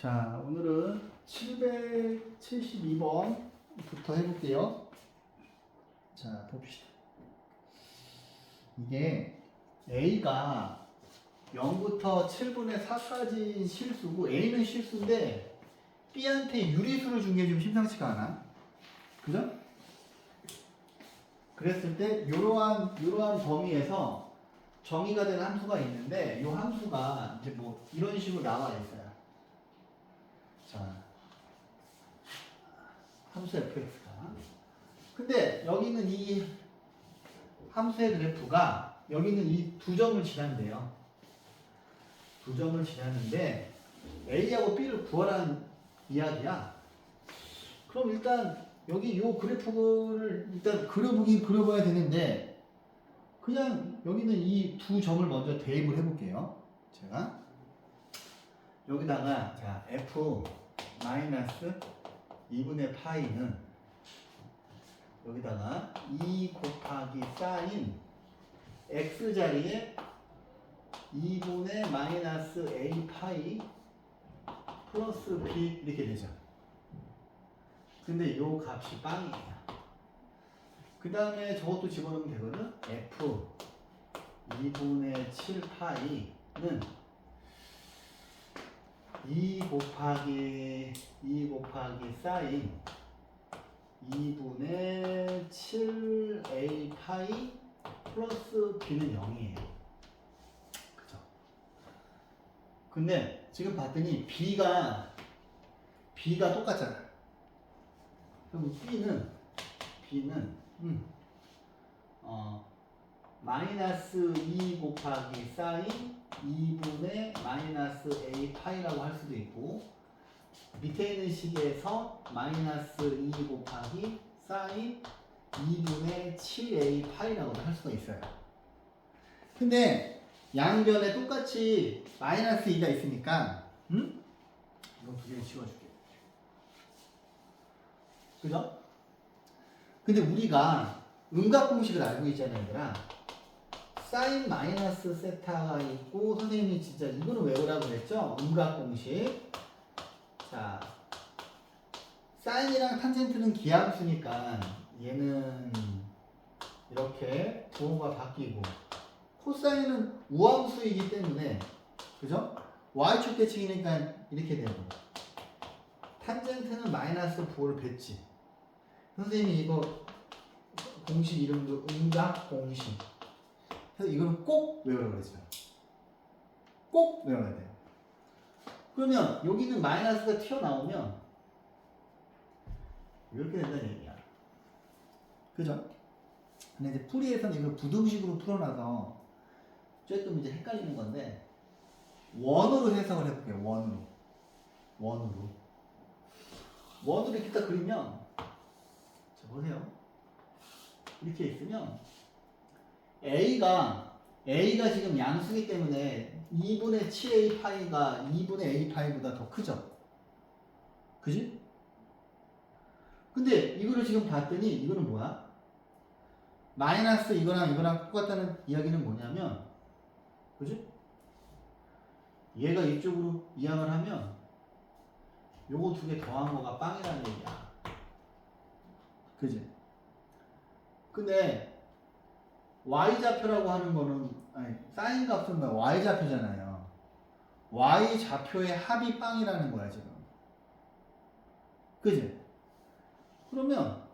자, 오늘은 772번부터 해볼게요. 자, 봅시다. 이게 A가 0부터 7분의 4까지 실수고 A는 실수인데 B한테 유리수를 준 게 좀 심상치가 않아. 그죠? 그랬을 때 이러한 범위에서 정의가 되는 함수가 있는데 이 함수가 이제 뭐 이런 식으로 나와 있어요. 자, 함수 fx가. 근데 여기는 이 함수의 그래프가 여기는 이 두 점을 지난대요. 두 점을 지났는데 A하고 B를 구하라는 이야기야. 그럼 일단 여기 이 그래프를 일단 그려봐야 되는데 그냥 여기는 이 두 점을 먼저 대입을 해볼게요. 제가 여기다가 자 f 마이너스 2분의 파이는 여기다가 2 곱하기 사인 x 자리에 2분의 마이너스 a 파이 플러스 b 이렇게 되죠. 근데 요 값이 빵이에요. 그 다음에 저것도 집어넣으면 되거든. f 2분의 7 파이는 2 곱하기 사인 2분의 7a 파이 플러스 b는 0이에요. 그죠? 근데 지금 봤더니 b가 똑같잖아. 그럼 b는 마이너스 2 곱하기 사인 2분의 마이너스 a 파이라고 할 수도 있고 밑에 있는 식에서 마이너스 2 곱하기 사인 2분의 7a 파이라고도 할 수가 있어요. 근데 양변에 똑같이 마이너스 2가 있으니까 이거 두 개를 지워줄게. 그죠? 근데 우리가 음각 공식을 알고 있잖아요, 얘들아. 사인 마이너스 세타가 있고 선생님이 진짜 이거는 외우라고 그랬죠? 음각 공식. 자, 사인이랑 탄젠트는 기함수니까 얘는 이렇게 부호가 바뀌고 코사인은 우함수이기 때문에 그죠? y축 대칭이니까 이렇게 되고 탄젠트는 마이너스 부호를 뱉지. 선생님이 이거 공식 이름도 음각 공식. 그래서 이거는 꼭 외우라고 그랬죠. 꼭 외워야 돼요. 그러면 여기는 마이너스가 튀어나오면 이렇게 된다는 얘기야. 그죠? 근데 이제 풀이에서는 이걸 부등식으로 풀어놔서 조금 이제 헷갈리는 건데 원으로 해석을 해볼게요. 원으로 이렇게 딱 그리면 자 보세요. 이렇게 있으면 A가 지금 양수기 때문에 2분의 7a 파이가 2분의 a 파이보다 더 크죠? 그지? 근데 이거를 지금 봤더니 이거는 뭐야? 마이너스 이거랑 똑같다는 이야기는 뭐냐면 그지? 얘가 이쪽으로 이항을 하면 요거 두 개 더한 거가 빵이라는 얘기야. 그지? 근데 y좌표라고 하는 거는 사인 값은 y좌표잖아요. y좌표의 합이 빵이라는 거야 지금. 그지? 그러면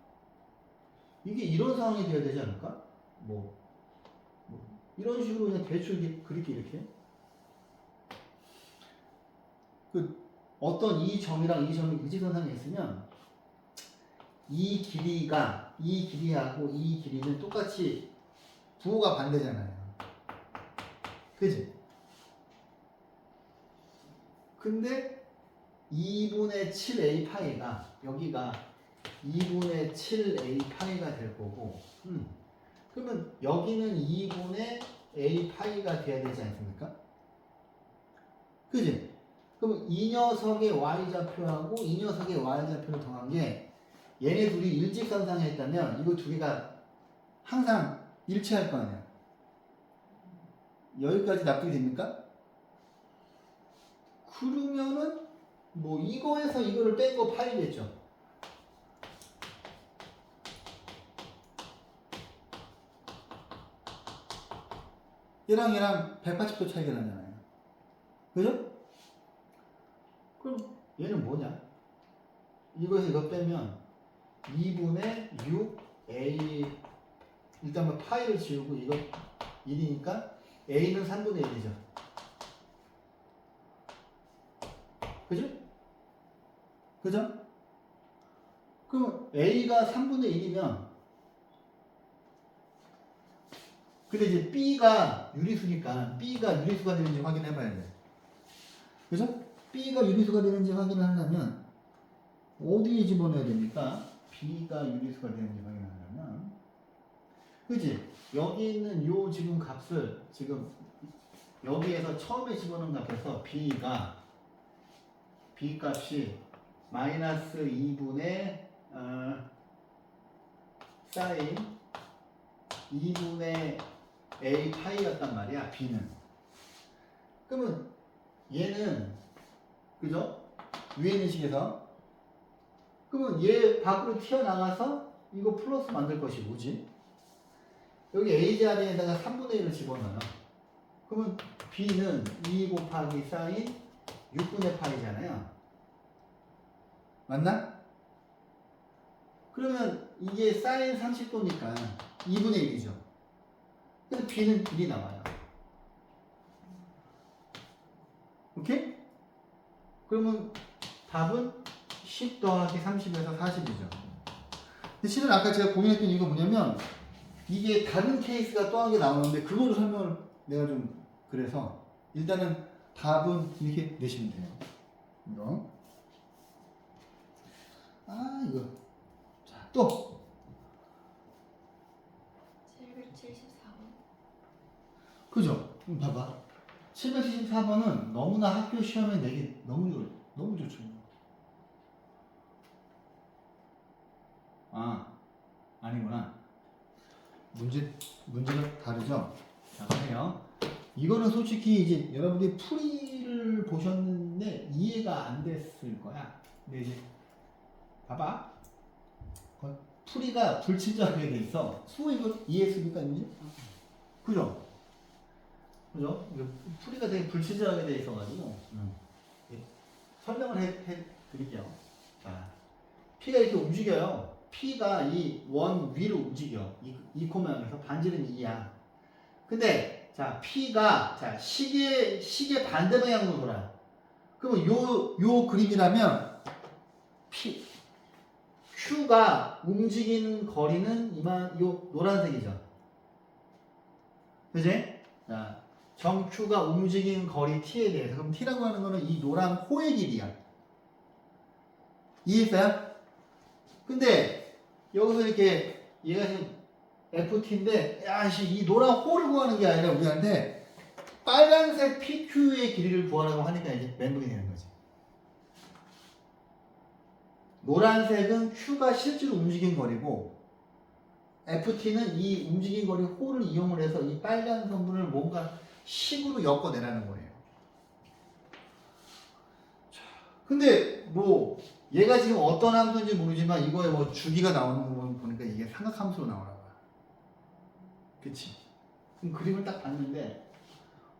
이게 이런 상황이 돼야 되지 않을까? 이런 식으로 그냥 대충 그렇게 이렇게 어떤 이 점이랑 이 점이 일직선상에 있으면 이 길이하고 이 길이는 똑같이 부호가 반대잖아요. 그지? 근데 2분의 7a 파이가 여기가 2분의 7a 파이가 될 거고 그러면 여기는 2분의 a 파이가 돼야 되지 않습니까? 그지? 그럼 이 녀석의 y좌표하고 이 녀석의 y좌표를 더한 게 얘네 둘이 일직선상에 있다면 이거 두 개가 항상 일치할 거 아니야. 여기까지 납득이 됩니까? 그러면은 뭐 이거에서 이거를 뺀 거 파이겠죠. 얘랑 180도 차이가 나잖아요. 그죠? 그럼 얘는 뭐냐? 이거에서 이거 빼면 2분의 6a 일단 뭐 파이를 지우고 이거 1이니까 a는 3분의 1이죠. 그죠? 그죠? 그럼 a가 3분의 1이면 근데 이제 b가 유리수니까 b가 유리수가 되는지 확인해 봐야 돼. 그죠? b가 유리수가 되는지 확인을 하려면 어디에 집어넣어야 됩니까? b가 유리수가 되는지 확인하려면 그지? 여기 있는 요 지금 값을 지금 여기에서 처음에 집어넣은 값에서 b 값이 마이너스 2분의 사인 2분의 a 파이였단 말이야. b는. 그러면 얘는 그죠? 위에 있는 식에서 그러면 얘 밖으로 튀어나가서 이거 플러스 만들 것이 뭐지? 여기 a 자리에다가 3분의 1을 집어넣어요. 그러면 b는 2 곱하기 사인 6분의 파이잖아요. 맞나? 그러면 이게 사인 30도니까 2분의 1이죠. 그래서 b는 1이 나와요. 오케이? 그러면 답은 10 더하기 30에서 40이죠. 근데 실은 아까 제가 고민했던 이유가 뭐냐면 이게 다른 케이스가 또 한 개 나오는데 그거를 설명을 내가 좀 그래서 일단은 답은 이렇게 내시면 돼요. 이거. 이거. 자, 또. 774번. 그죠? 봐봐. 774번은 너무나 학교 시험에 내기 너무 좋죠. 아니구나. 문제가 다르죠? 자, 보세요. 이거는 솔직히 이제 여러분들이 풀이를 보셨는데 이해가 안 됐을 거야. 근데 이제 봐봐. 풀이가 불친절하게 돼 있어. 수호 이거 이해했습니까, 이제? 그죠? 그죠? 풀이가 되게 불친절하게 돼 있어가지고 설명을 해 드릴게요. 자, P가 이렇게 움직여요. P가 이 원 위로 움직여. 이 코명에서 반지름 2야. 근데 자 P가 자 시계 반대 방향으로 돌아요. 그러면 요 그림이라면 Q가 움직이는 거리는 요 노란색이죠. 그지? 자, 정 Q가 움직이는 거리 T에 대해서 그럼 T라고 하는 거는 이 노란 호의 길이야. 이해했어요? 근데 여기서 이렇게 얘가 지금 FT인데 이 노란 호를 구하는 게 아니라 우리한테 빨간색 PQ의 길이를 구하라고 하니까 이제 멘붕이 되는 거지. 노란색은 Q가 실제로 움직인 거리고 FT는 이 움직인 거리 호를 이용을 해서 이 빨간 선분을 뭔가 식으로 엮어내라는 거예요. 근데 뭐 얘가 지금 어떤 함수인지 모르지만 이거에 뭐 주기가 나오는 거 보니까 이게 삼각함수로 나오나 봐. 그치? 그럼 그림을 딱 봤는데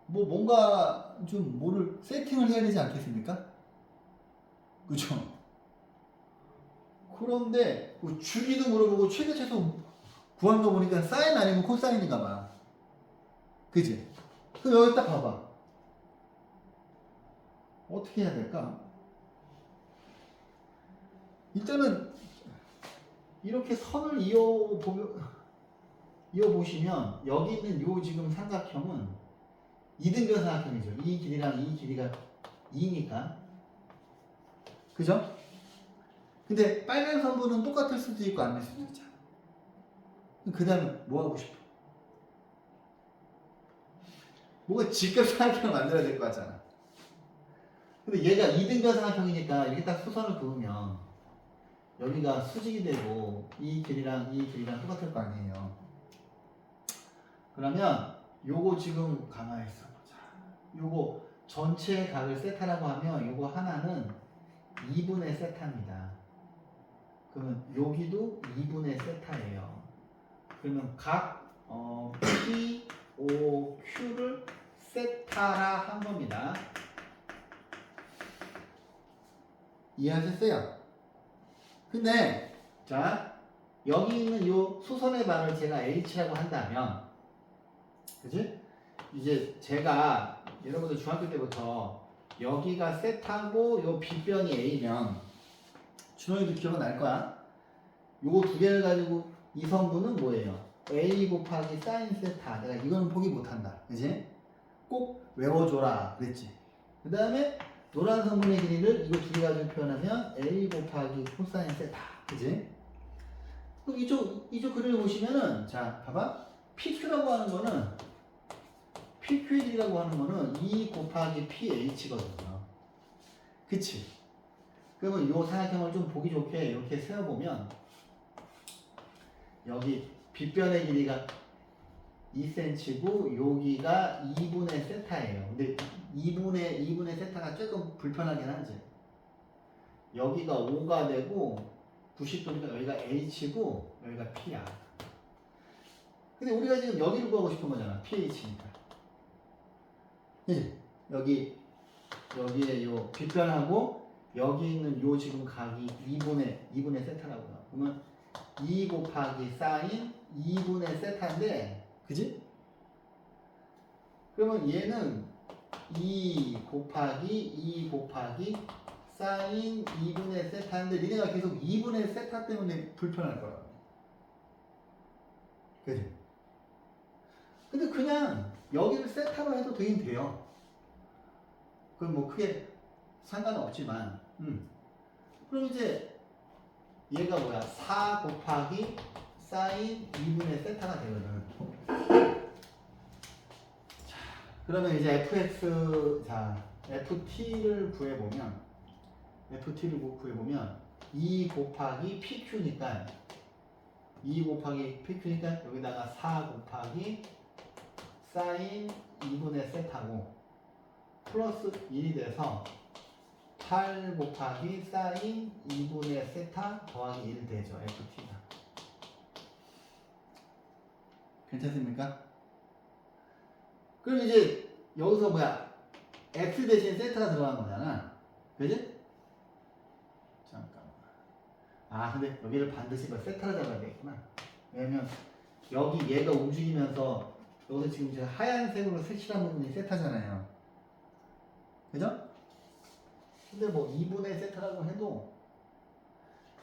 뭐 뭔가 좀 뭐를 세팅을 해야 되지 않겠습니까? 그죠? 그런데 뭐 주기도 물어보고 최대최소 구한 거 보니까 사인 아니면 코사인인가 봐. 그치? 그럼 여기 딱 봐봐. 어떻게 해야 될까? 일단은 이렇게 선을 이어보시면 여기 있는 요 지금 삼각형은 이등변 삼각형이죠. 이 길이랑 이 길이가 2니까. 그죠? 근데 빨간 선분은 똑같을 수도 있고 아닐 수도 있잖아. 그 다음에 뭐 하고 싶어? 뭔가 직접 삼각형을 만들어야 될 거 같잖아. 근데 얘가 이등변 삼각형이니까 이렇게 딱 수선을 그으면 여기가 수직이 되고 이 길이랑 똑같을 거 아니에요. 그러면 요거 지금 가만히 있어 보자. 요거 전체 각을 세타라고 하면 요거 하나는 2분의 세타입니다. 그러면 여기도 2분의 세타예요. 그러면 각 P, O, Q를 세타라 한 겁니다. 이해하셨어요? 근데 자 여기 있는 요 수선의 반을 제가 H라고 한다면 그지? 이제 제가 여러분들 중학교 때부터 여기가 세타고 요 빗변이 A면 준호이도 기억날 거야. 요거 두 개를 가지고 이 성분은 뭐예요? A 곱하기 사인 세타. 내가 이거는 포기 못한다. 그지? 꼭 외워줘라 그랬지. 그 다음에 노란 성분의 길이를 이거 두 개 가지고 표현하면 A 곱하기 코사인 세타. 그지? 그럼 이쪽 그림을 보시면은 자 봐봐. PQ라고 하는 거는 PQ의 길이라고 하는 거는 2 곱하기 PH거든요. 그치? 그러면 요 삼각형을 좀 보기 좋게 이렇게 세워보면 여기 빗변의 길이가 2cm고 여기가 2분의 세타예요. 근데 2분의 세타가 조금 불편하긴 하지. 여기가 5가 되고 90도니까 여기가 H고 여기가 P야. 근데 우리가 지금 여기를 구하고 싶은 거잖아. PH니까. 그치? 여기에 요 빗변하고 여기 있는 요 지금 각이 2분의 세타라고요. 그러면 2 곱하기 사인 2분의 세타인데 그지? 그러면 얘는 2 곱하기 사인 2분의 세타인데 니네가 계속 2분의 세타 때문에 불편할 거야. 그지? 근데 그냥 여기를 세타로 해도 되긴 돼요. 그럼 뭐 크게 상관없지만 그럼 이제 얘가 뭐야? 4 곱하기 사인 2분의 세타가 되거든. 자, 그러면 이제 fx, 자, ft를 구해보면 2 곱하기 pq니까 여기다가 4 곱하기 사인 2분의 세타고 플러스 1이 돼서 8 곱하기 사인 2분의 세타 더하기 1 되죠. ft가. 괜찮습니까? 그럼 이제 여기서 뭐야? x 대신 세타가 들어간 거잖아. 그지? 잠깐만. 아 근데 여기를 반드시 세타로 잡아야 되겠구나. 왜냐면 여기 얘가 움직이면서 여기서 지금 제가 하얀색으로 색칠한 부분이 세타잖아요. 그죠? 근데 뭐 2분의 세타라고 해도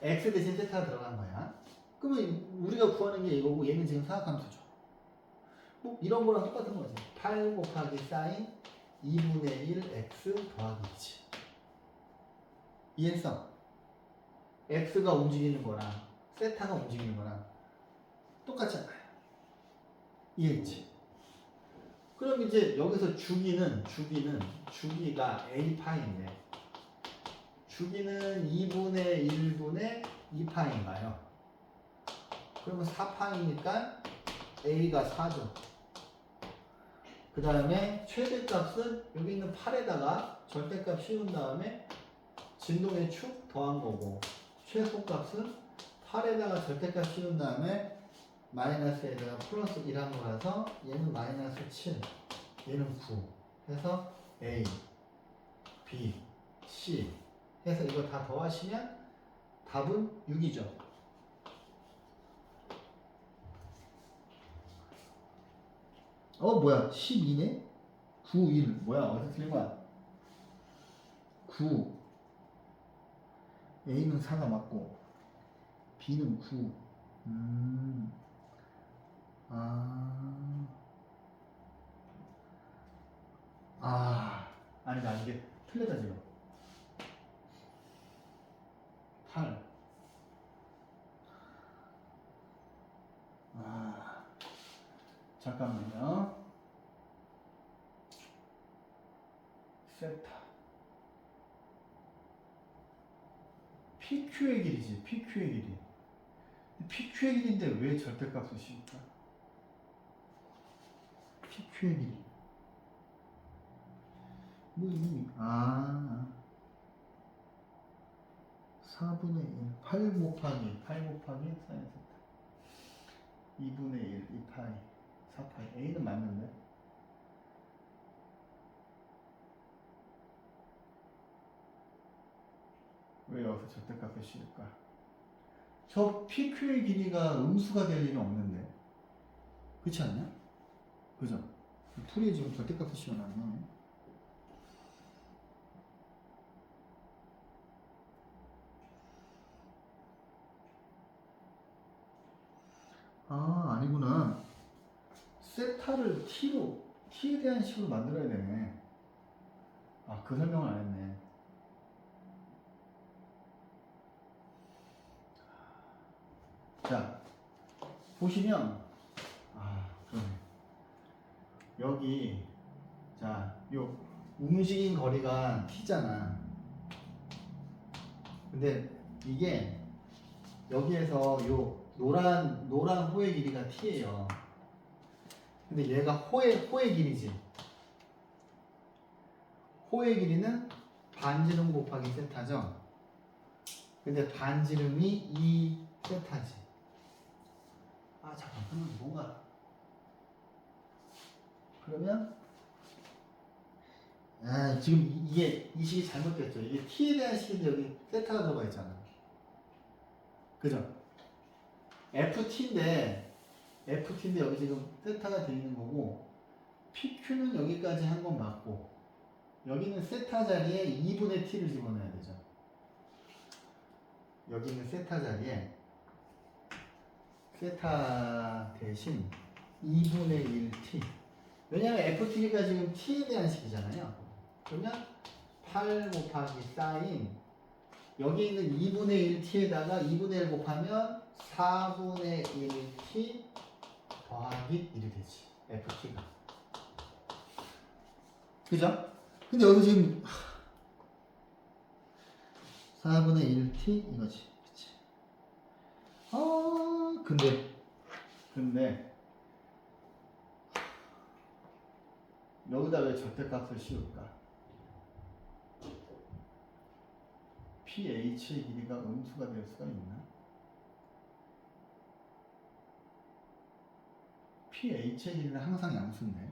x 대신 세타가 들어간 거야. 그러면 우리가 구하는 게 이거고 얘는 지금 사각함수죠. 뭐 이런 거랑 똑같은 거지. 8 곱하기 사인 2분의 1 x 더하기 2지. 이해했어? x가 움직이는 거랑 세타가 움직이는 거랑 똑같잖아요. 이해했지? 그럼 이제 여기서 주기가 a파인데 주기는 2분의 1분의 2파인가요? 그러면 4파이니까 a가 4죠. 그 다음에 최대값은 여기 있는 8에다가 절대값 씌운 다음에 진동의 축 더한 거고 최소값은 8에다가 절대값 씌운 다음에 마이너스에다가 플러스 1 한 거라서 얘는 마이너스 7 얘는 9 해서 A, B, C 해서 이거 다 더하시면 답은 6이죠. 뭐야 12네? 9, 1 뭐야 어디서 틀린 거야? 9 A는 4가 맞고 B는 9 아니다 이게 틀렸다 지금 8 잠깐만요. 세타 PQ의 길이지. PQ의 길이. PQ의 길이인데 왜 절대값을 씌울까? PQ의 길이. 뭐 4분의 1, 8 곱하기 사인 세타 2분의 1, 2파이 4파이 A는 맞는데? 왜 여기서 절대값을 씌울까? 저 PQ의 길이가 음수가 될 일은 없는데 그렇지 않냐? 그죠? 풀이에 지금 절대값을 씌워놨네. 아 아니구나. 세타를 T에 대한 식으로 만들어야 되네. 아 그 설명을 안 했네. 자 보시면 그러네. 여기 자 요 움직인 거리가 T잖아. 근데 이게 여기에서 요 노란 호의 길이가 T예요. 근데 얘가 호의 길이지. 호의 길이는 반지름 곱하기 세타죠. 근데 반지름이 2 세타지. 아 잠깐 그러면 뭔가 그러면 지금 이 식이 잘못됐죠. 이게 T에 대한 식인데 여기 세타가 들어가 있잖아. 그죠? FT인데 여기 지금 세타가 되어 있는 거고 PQ는 여기까지 한 건 맞고 여기는 세타 자리에 2분의 T를 집어넣어야 되죠. 여기는 세타 자리에 세타 대신 2분의 1T 왜냐하면 FT가 지금 T에 대한 식이잖아요. 그러면 8 곱하기 사인 여기 있는 2분의 1T에다가 2분의 1 곱하면 4분의 1T 더하기 1이 되지. FT가. 그죠? 근데 여기 지금 4분의 1T 이거지. 그치? 근데 여기다 왜 절대값을 씌울까? PH의 길이가 음수가 될 수가 있나? PH의 길이는 항상 양수인데.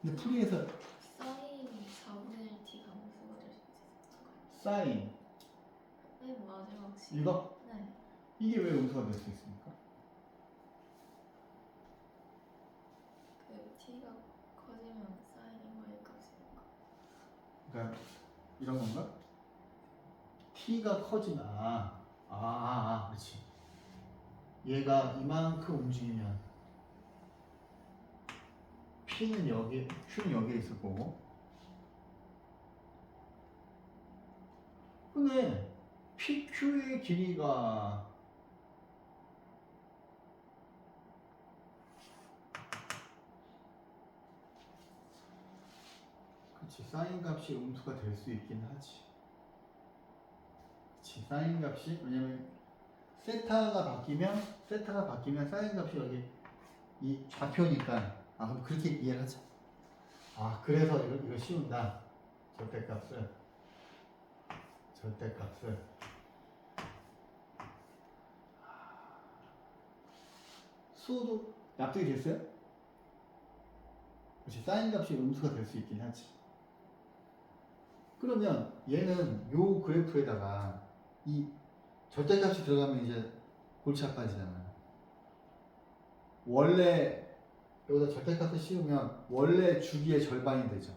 근데 풀이에서 사인 4분의 1 T가 음수가 될 수 있을 것 같아요. 사인 맨 마지막 식. 이거? 네. 이게 왜 음수가 될 수 있습니까? 그 T가 커지면 사인이 y 값이니까. 그러니까 이런 건가? T가 커지면 그렇지. 얘가 이만큼 움직이면 Q는 여기에 있을 거고. 근데 PQ의 길이가 그렇지. 사인 값이 음수가 될 수 있긴 하지. 그렇지. 사인 값이 왜냐면 세타가 바뀌면 사인 값이 여기 이 좌표니까 그럼 그렇게 이해를 하자. 그래서 이거 씌운다. 절대값을 수도 납득이 됐어요? 그렇지. 사인 값이 음수가 될 수 있긴 하지. 그러면 얘는 요 그래프에다가 이 절대값이 들어가면 이제 골치 아파지잖아. 원래 여기다 절대값을 씌우면 원래 주기의 절반이 되죠.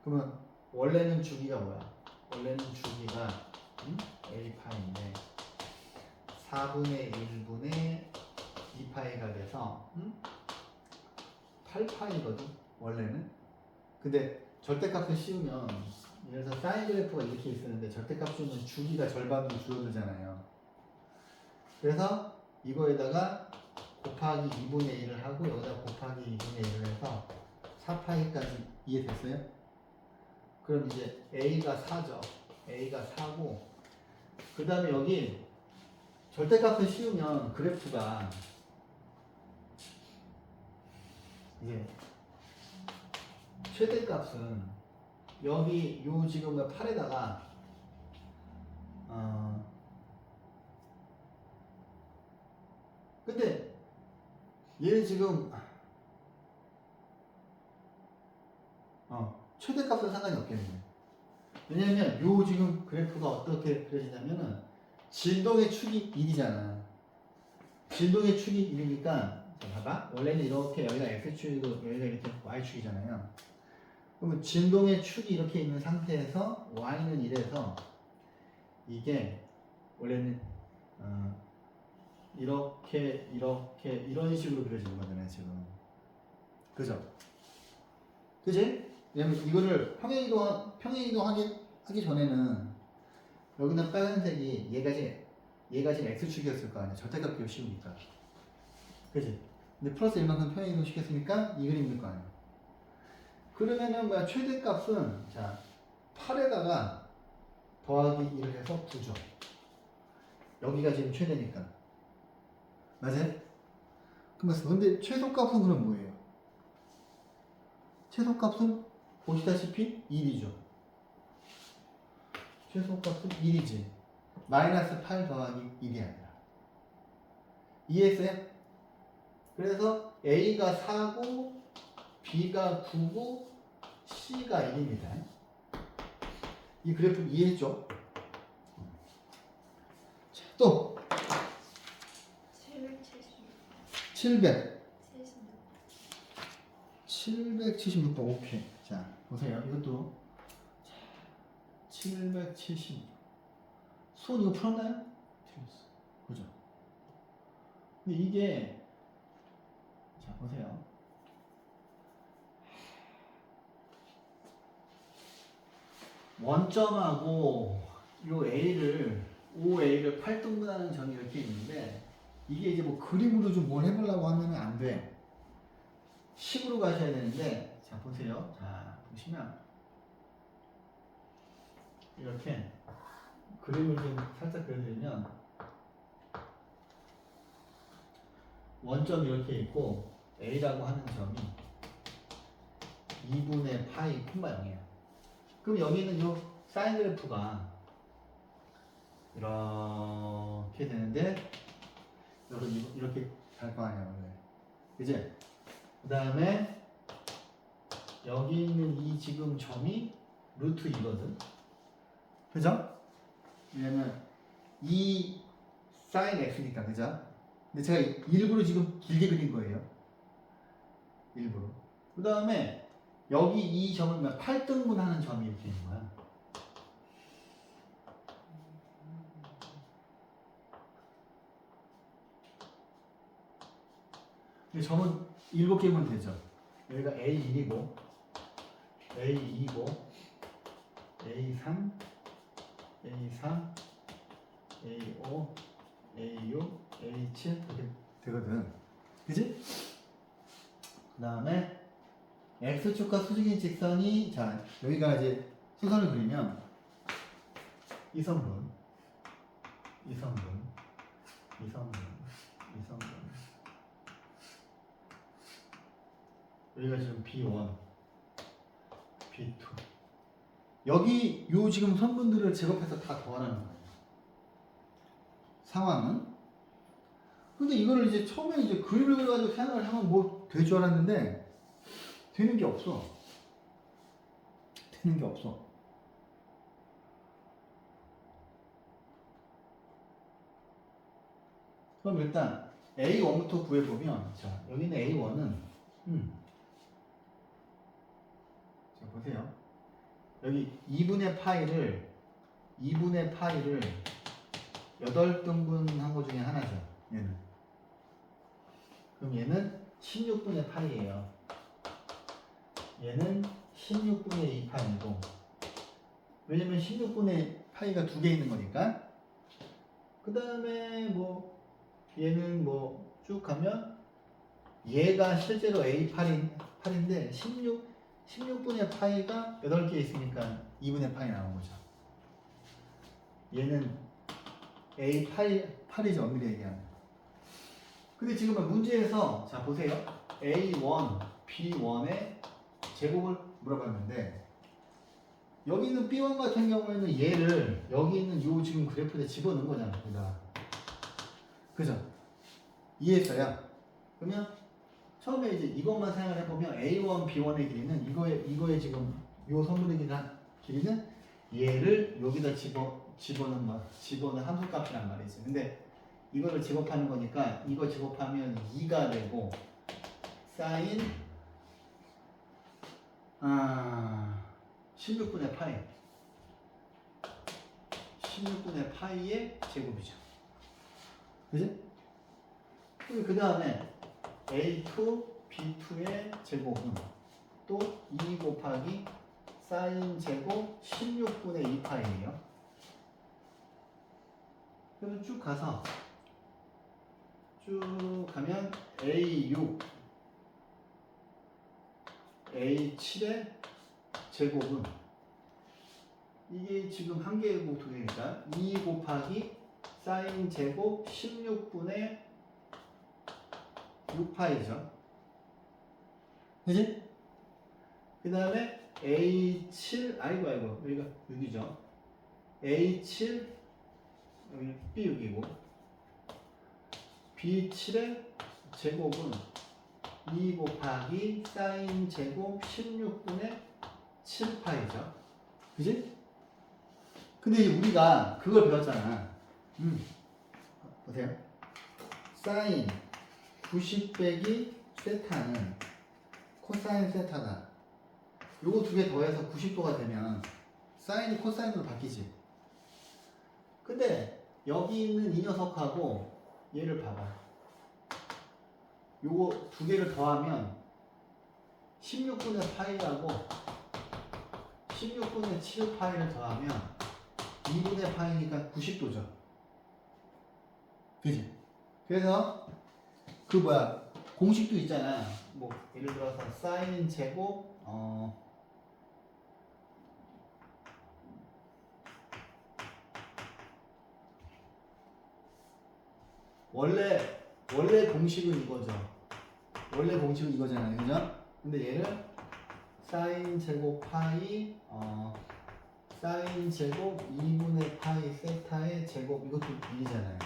그러면 원래는 주기가 뭐야? 원래는 주기가 A파인데 4분의 1분의 2파이가 돼서 8파이거든 원래는. 근데 절대값을 씌우면 예를 들어서 사인 그래프가 이렇게 있었는데 절대값 씌우면 주기가 절반으로 줄어들잖아요. 그래서 이거에다가 곱하기 2분의 1을 하고 여기다 곱하기 2분의 1을 해서 4파이까지 이해됐어요? 그럼 이제 A가 4죠. A가 4고 그 다음에 여기 절대값을 씌우면 그래프가 이제 최대값은 여기 요 지금 8에다가 근데 얘는 지금 최대값은 상관이 없겠네. 왜냐면 요 지금 그래프가 어떻게 그려지냐면은 진동의 축이 1이잖아. 진동의 축이 1이니까 자, 봐봐. 원래는 이렇게 여기가 x축이고 여기가 이렇게 y축이잖아요. 그러면 진동의 축이 이렇게 있는 상태에서 y는 1에서 이게 원래는 이렇게 이런 식으로 그려지는 거잖아요 지금. 그죠? 그지? 왜냐면 이거를 평행이동 하기 전에는 여기는 빨간색이 얘가 지금 x축이었을 거 아니야. 절대값 기호 씌우니까. 그지? 근데 플러스 1만큼 평행이동 시켰으니까 이 그림일 거 아니야. 그러면은 뭐야 최대값은 자 8에다가 더하기 1을 해서 9죠. 여기가 지금 최대니까. 맞아요? 근데 최소값은 그럼 뭐예요? 최소값은 보시다시피 1이죠. 최소값은 1이지. 마이너스 8 더하기 1이 아니라. 이해했어요? 그래서 A가 4고 B가 9고 C가 1입니다. 이 그래프 이해했죠? 또 776번 오케이. 자 보세요. 이것도 776. 수원 이거 풀었나요? 틀렸어. 그죠? 근데 이게 자 보세요. 원점하고 요 A를 OA를 8등분하는 점이 이렇게 있는데 이게 이제 뭐 그림으로 좀 뭘 해보려고 하면 안 돼. 식으로 가셔야 되는데 자 보세요. 자 보시면 이렇게 그림을 좀 살짝 그려드리면 원점이 이렇게 있고 A라고 하는 점이 2분의 파이 콤마 0이에요. 그럼 여기는 요 사인 그래프가 이렇게 되는데 이렇게 갈 거 아니야 원래. 그지? 그 다음에 여기 있는 이 지금 점이 루트 2거든. 그죠? 왜냐면 이 사인 x니까. 그죠? 근데 제가 일부러 지금 길게 그린 거예요. 일부러. 그 다음에 여기 이 점을 8등분 하는 점이 이렇게 있는 거야. 근데 점은 7개면 되죠. 여기가 A1이고 A2고 A3 A4 A5 A6 A7 이렇게 되거든. 그지? 그 다음에 X축과 수직인 직선이 자 여기가 이제 수선을 그리면 이선분 여기가 지금 B1 B2 여기 요 지금 선분들을 제곱해서 다 더하라는 거예요. 상황은. 근데 이거를 이제 처음에 이제 그림을 그려가지고 생각을 하면 뭐 될 줄 알았는데 되는 게 없어. 그럼 일단 A1부터 구해보면 자 여기는 A1은 자 보세요. 여기 2분의 파이를 8등분 한 거 중에 하나죠. 얘는. 그럼 얘는 16분의 파이예요. 얘는 16분의 2 파이고 왜냐면 16분의 파이가 2개 있는 거니까. 그 다음에 뭐 얘는 뭐 쭉 가면 얘가 실제로 A8인데 16분의 파이가 8개 있으니까 2분의 파이 나온 거죠. 얘는 A8이죠. 엄밀히 얘기하면. 근데 지금 문제에서 자 보세요. A1, B1의 제곱을 물어봤는데 여기 있는 B1 같은 경우에는 얘를 여기 있는 요 지금 그래프에 집어넣은 거잖아. 여기다. 그죠? 이해했어요? 그러면 처음에 이제 이것만 생각을 해보면 A1, B1의 길이는 이거의 지금 요 선분의 길이는 얘를 여기다 집어넣은 함수값이란 말이지. 근데 이거를 제곱하는 거니까 이거 제곱하면 2가 되고 사인 16분의 파이 16분의 파이의 제곱이죠. 그지? 그 다음에 A2, B2의 제곱은 또 2 곱하기 사인 제곱 16분의 2파이예요. 그래서 쭉 가서 쭉 가면 A6, A7의 제곱은 이게 지금 한 개고 두 개니까 2 곱하기 사인 제곱 16분의 6파이죠. 그지? 그 다음에 A7, 아이고, 여기가 6이죠. A7, 여기 B6이고, B7의 제곱은 2 곱하기 사인 제곱 16분의 7파이죠. 그지? 근데 이제 우리가 그걸 배웠잖아. 보세요. 사인 90 빼기 세타는 코사인 세타다. 요거 두 개 더해서 90도가 되면 사인이 코사인으로 바뀌지. 근데 여기 있는 이 녀석하고 얘를 봐봐. 요거 두 개를 더하면 16분의 파이하고 16분의 7 파이를 더하면 2분의 파이니까 90도죠. 그지? 그래서 그 공식도 있잖아. 뭐 예를 들어서 사인 제곱 원래 공식은 이거죠. 원래 공식은 이거잖아요. 그죠? 근데 얘를 사인 제곱 파이 사인 제곱 2분의 파이 세타의 제곱 이것도 1이잖아요.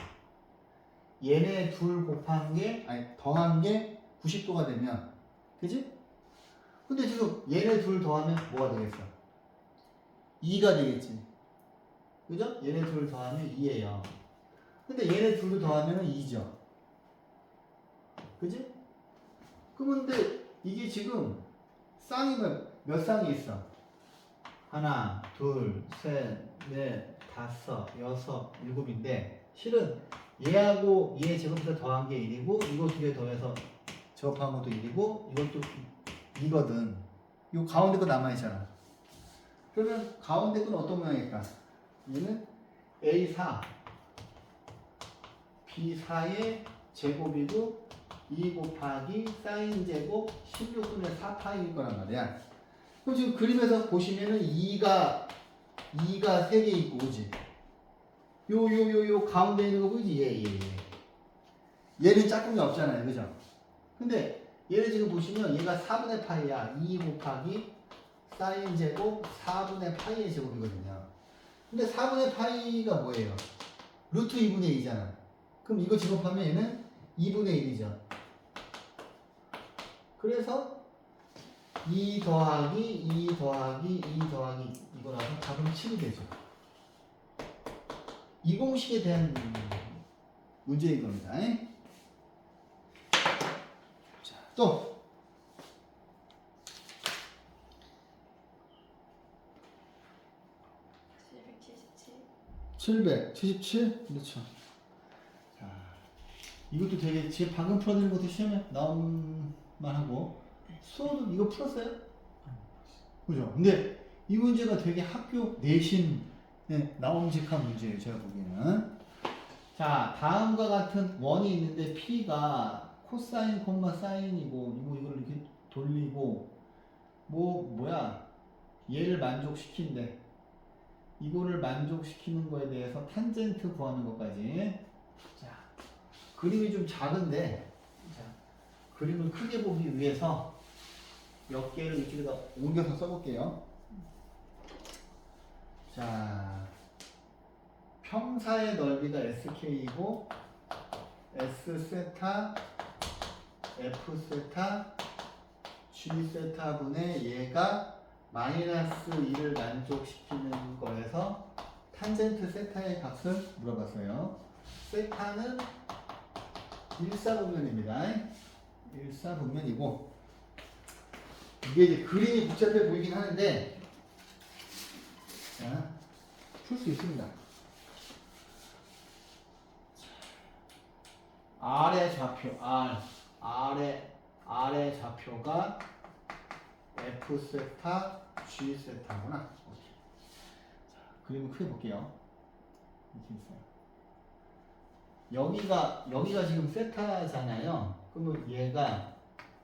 얘네 둘 곱한 게 더한 게 90도가 되면 그지? 근데 지금 얘네 둘 더하면 뭐가 되겠어? 2가 되겠지. 그죠? 얘네 둘 더하면 2예요. 근데 얘네 둘 더하면 2죠. 그지? 그런데 이게 지금 쌍이 몇 쌍이 있어? 하나, 둘, 셋, 넷, 다섯, 여섯, 일곱인데 실은 얘하고 얘 제곱해서 더한 게 1이고 이거 두 개 더해서 제곱한 것도 1이고 이것도 2거든. 이 가운데 거 남아있잖아. 그러면 가운데 건 어떤 모양일까? 얘는 A4 B4의 제곱이고 2 곱하기 사인 제곱 16분의 4파이일 거란 말이야. 그럼 지금 그림에서 보시면은 2가 3개 있고, 그지? 요 가운데 있는 거 보이지? 얘는 짝꿍이 없잖아요. 그죠? 근데 얘를 지금 보시면 얘가 4분의 파이야. 2 곱하기 사인 제곱 4분의 파이의 제곱이거든요. 근데 4분의 파이가 뭐예요? 루트 2분의 2잖아. 그럼 이거 제곱하면 얘는 2분의 1이죠. 그래서 2 더하기 2 더하기 2 더하기 이거라서 답은 7이 되죠. 이 공식에 대한 문제인 겁니다. 자, 또 777. 그렇죠. 자, 이것도 되게 지금 방금 풀어드린 것도 시험에 나온 만하고 수업은 이거 풀었어요? 그죠? 근데 이 문제가 되게 학교 내신에 나옴직한 문제예요. 제가 보기에는. 자, 다음과 같은 원이 있는데 P가 코사인, 사인이고 이걸 이렇게 돌리고 얘를 만족시킨대. 이거를 만족시키는 거에 대해서 탄젠트 구하는 것까지. 자, 그림이 좀 작은데 자, 그림을 크게 보기 위해서 몇 개를 이쪽에다 옮겨서 써볼게요. 자, 평사의 넓이가 sk이고 s 세타 f 세타 g 세타분의 얘가 마이너스 2를 만족시키는 거에서 탄젠트 세타의 값을 물어봤어요. 세타는 일사분면입니다. 일사분면이고 이게 이제 그림이 복잡해 보이긴 하는데 자, 풀 수 있습니다. 아래 좌표 아래 좌표가 F 세타 G 세타구나. 오케이. 자, 그림을 크게 볼게요. 이렇게 있어요. 여기가 지금 세타잖아요. 그러면 얘가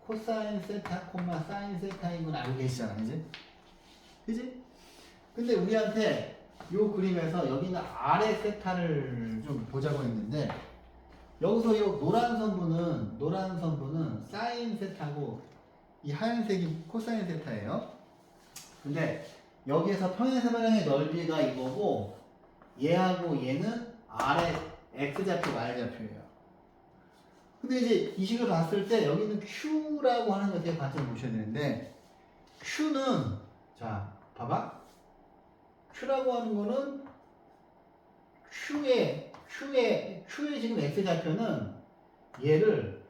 코사인 세타, 사인 세타인 건 알고 계시잖아, 이제? 그지? 근데 우리한테 요 그림에서 여기는 아래 세타를 좀 보자고 했는데 여기서 요 노란 선부는 사인 세타고 이 하얀색이 코사인 세타예요. 근데 여기에서 평행사변형의 넓이가 이거고 얘하고 얘는 아래 x좌표, y좌표예요. 근데 이제 이 식을 봤을 때 여기는 q라고 하는 것에 관점을 보셔야 되는데 q는 자 봐봐 q라고 하는 거는 q의 지금 x좌표는 얘를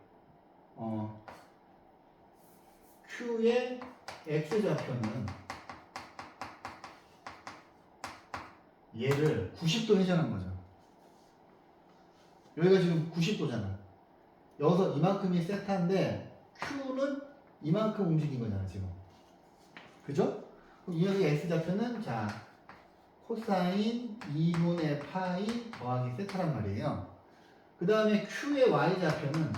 q의 x좌표는 얘를 90도 회전한 거죠. 여기가 지금 90도잖아. 여기서 이만큼이 세타인데 q는 이만큼 움직인 거잖아 지금. 그죠? 그럼 이 녀석의 x좌표는 자 코사인 2분의 파이 더하기 세타란 말이에요. 그 다음에 q의 y좌표는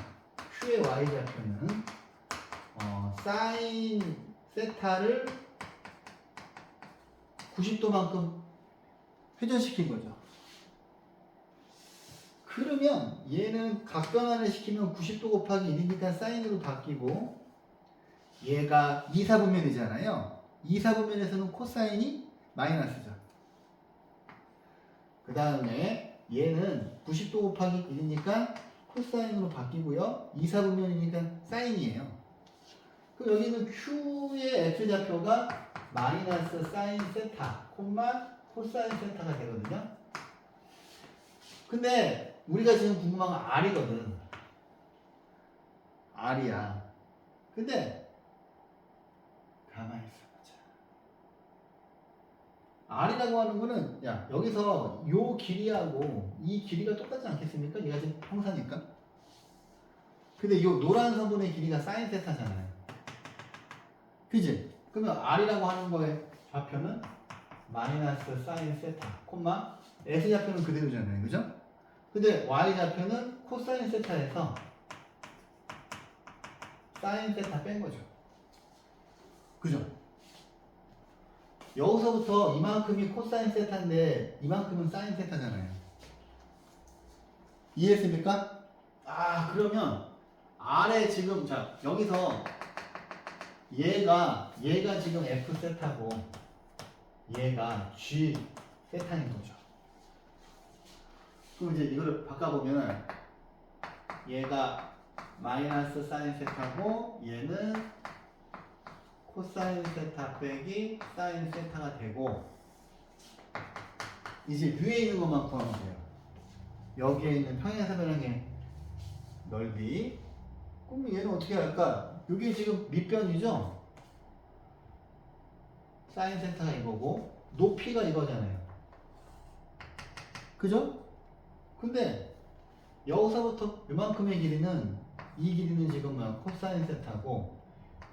사인 세타를 90도만큼 회전시킨 거죠. 그러면 얘는 각변환을 시키면 90도 곱하기 1이니까 사인으로 바뀌고 얘가 이사분면이잖아요. 이사분면에서는 코사인이 마이너스죠. 그 다음에 얘는 90도 곱하기 1이니까 코사인으로 바뀌고요. 이사분면이니까 사인이에요. 그럼 여기는 q의 x좌표가 마이너스 사인 세타, 코사인 세타가 되거든요. 근데 우리가 지금 궁금한 건 R이거든. R이야. 근데 가만히 있어보자. R이라고 하는 거는 야 여기서 요 길이하고 이 길이가 똑같지 않겠습니까? 얘가 지금 평사니까. 근데 요 노란 선분의 길이가 사인 세타잖아요. 그지? 그러면 R이라고 하는 거의 좌표는 마이너스 사인 세타, S좌표는 그대로잖아요. 그죠? 근데 Y좌표는 코사인 세타에서 사인 세타 뺀 거죠. 그죠? 여기서부터 이만큼이 코사인 세타인데 이만큼은 사인 세타잖아요. 이해했습니까? 아, 그러면 아래 지금 자, 여기서 얘가 지금 F 세타고 얘가 G 세타인 거죠. 그럼 이제 이거를 바꿔보면은 얘가 마이너스 사인 세타고 얘는 코사인 세타 빼기 사인 세타가 되고 이제 위에 있는 것만 구하면 돼요. 여기에 있는 평행사변형의 넓이. 그럼 얘는 어떻게 할까? 이게 지금 밑변이죠? 사인 세타가 이거고 높이가 이거잖아요. 그죠? 근데 여기서부터 이만큼의 길이는 이 길이는 지금 코사인 세타고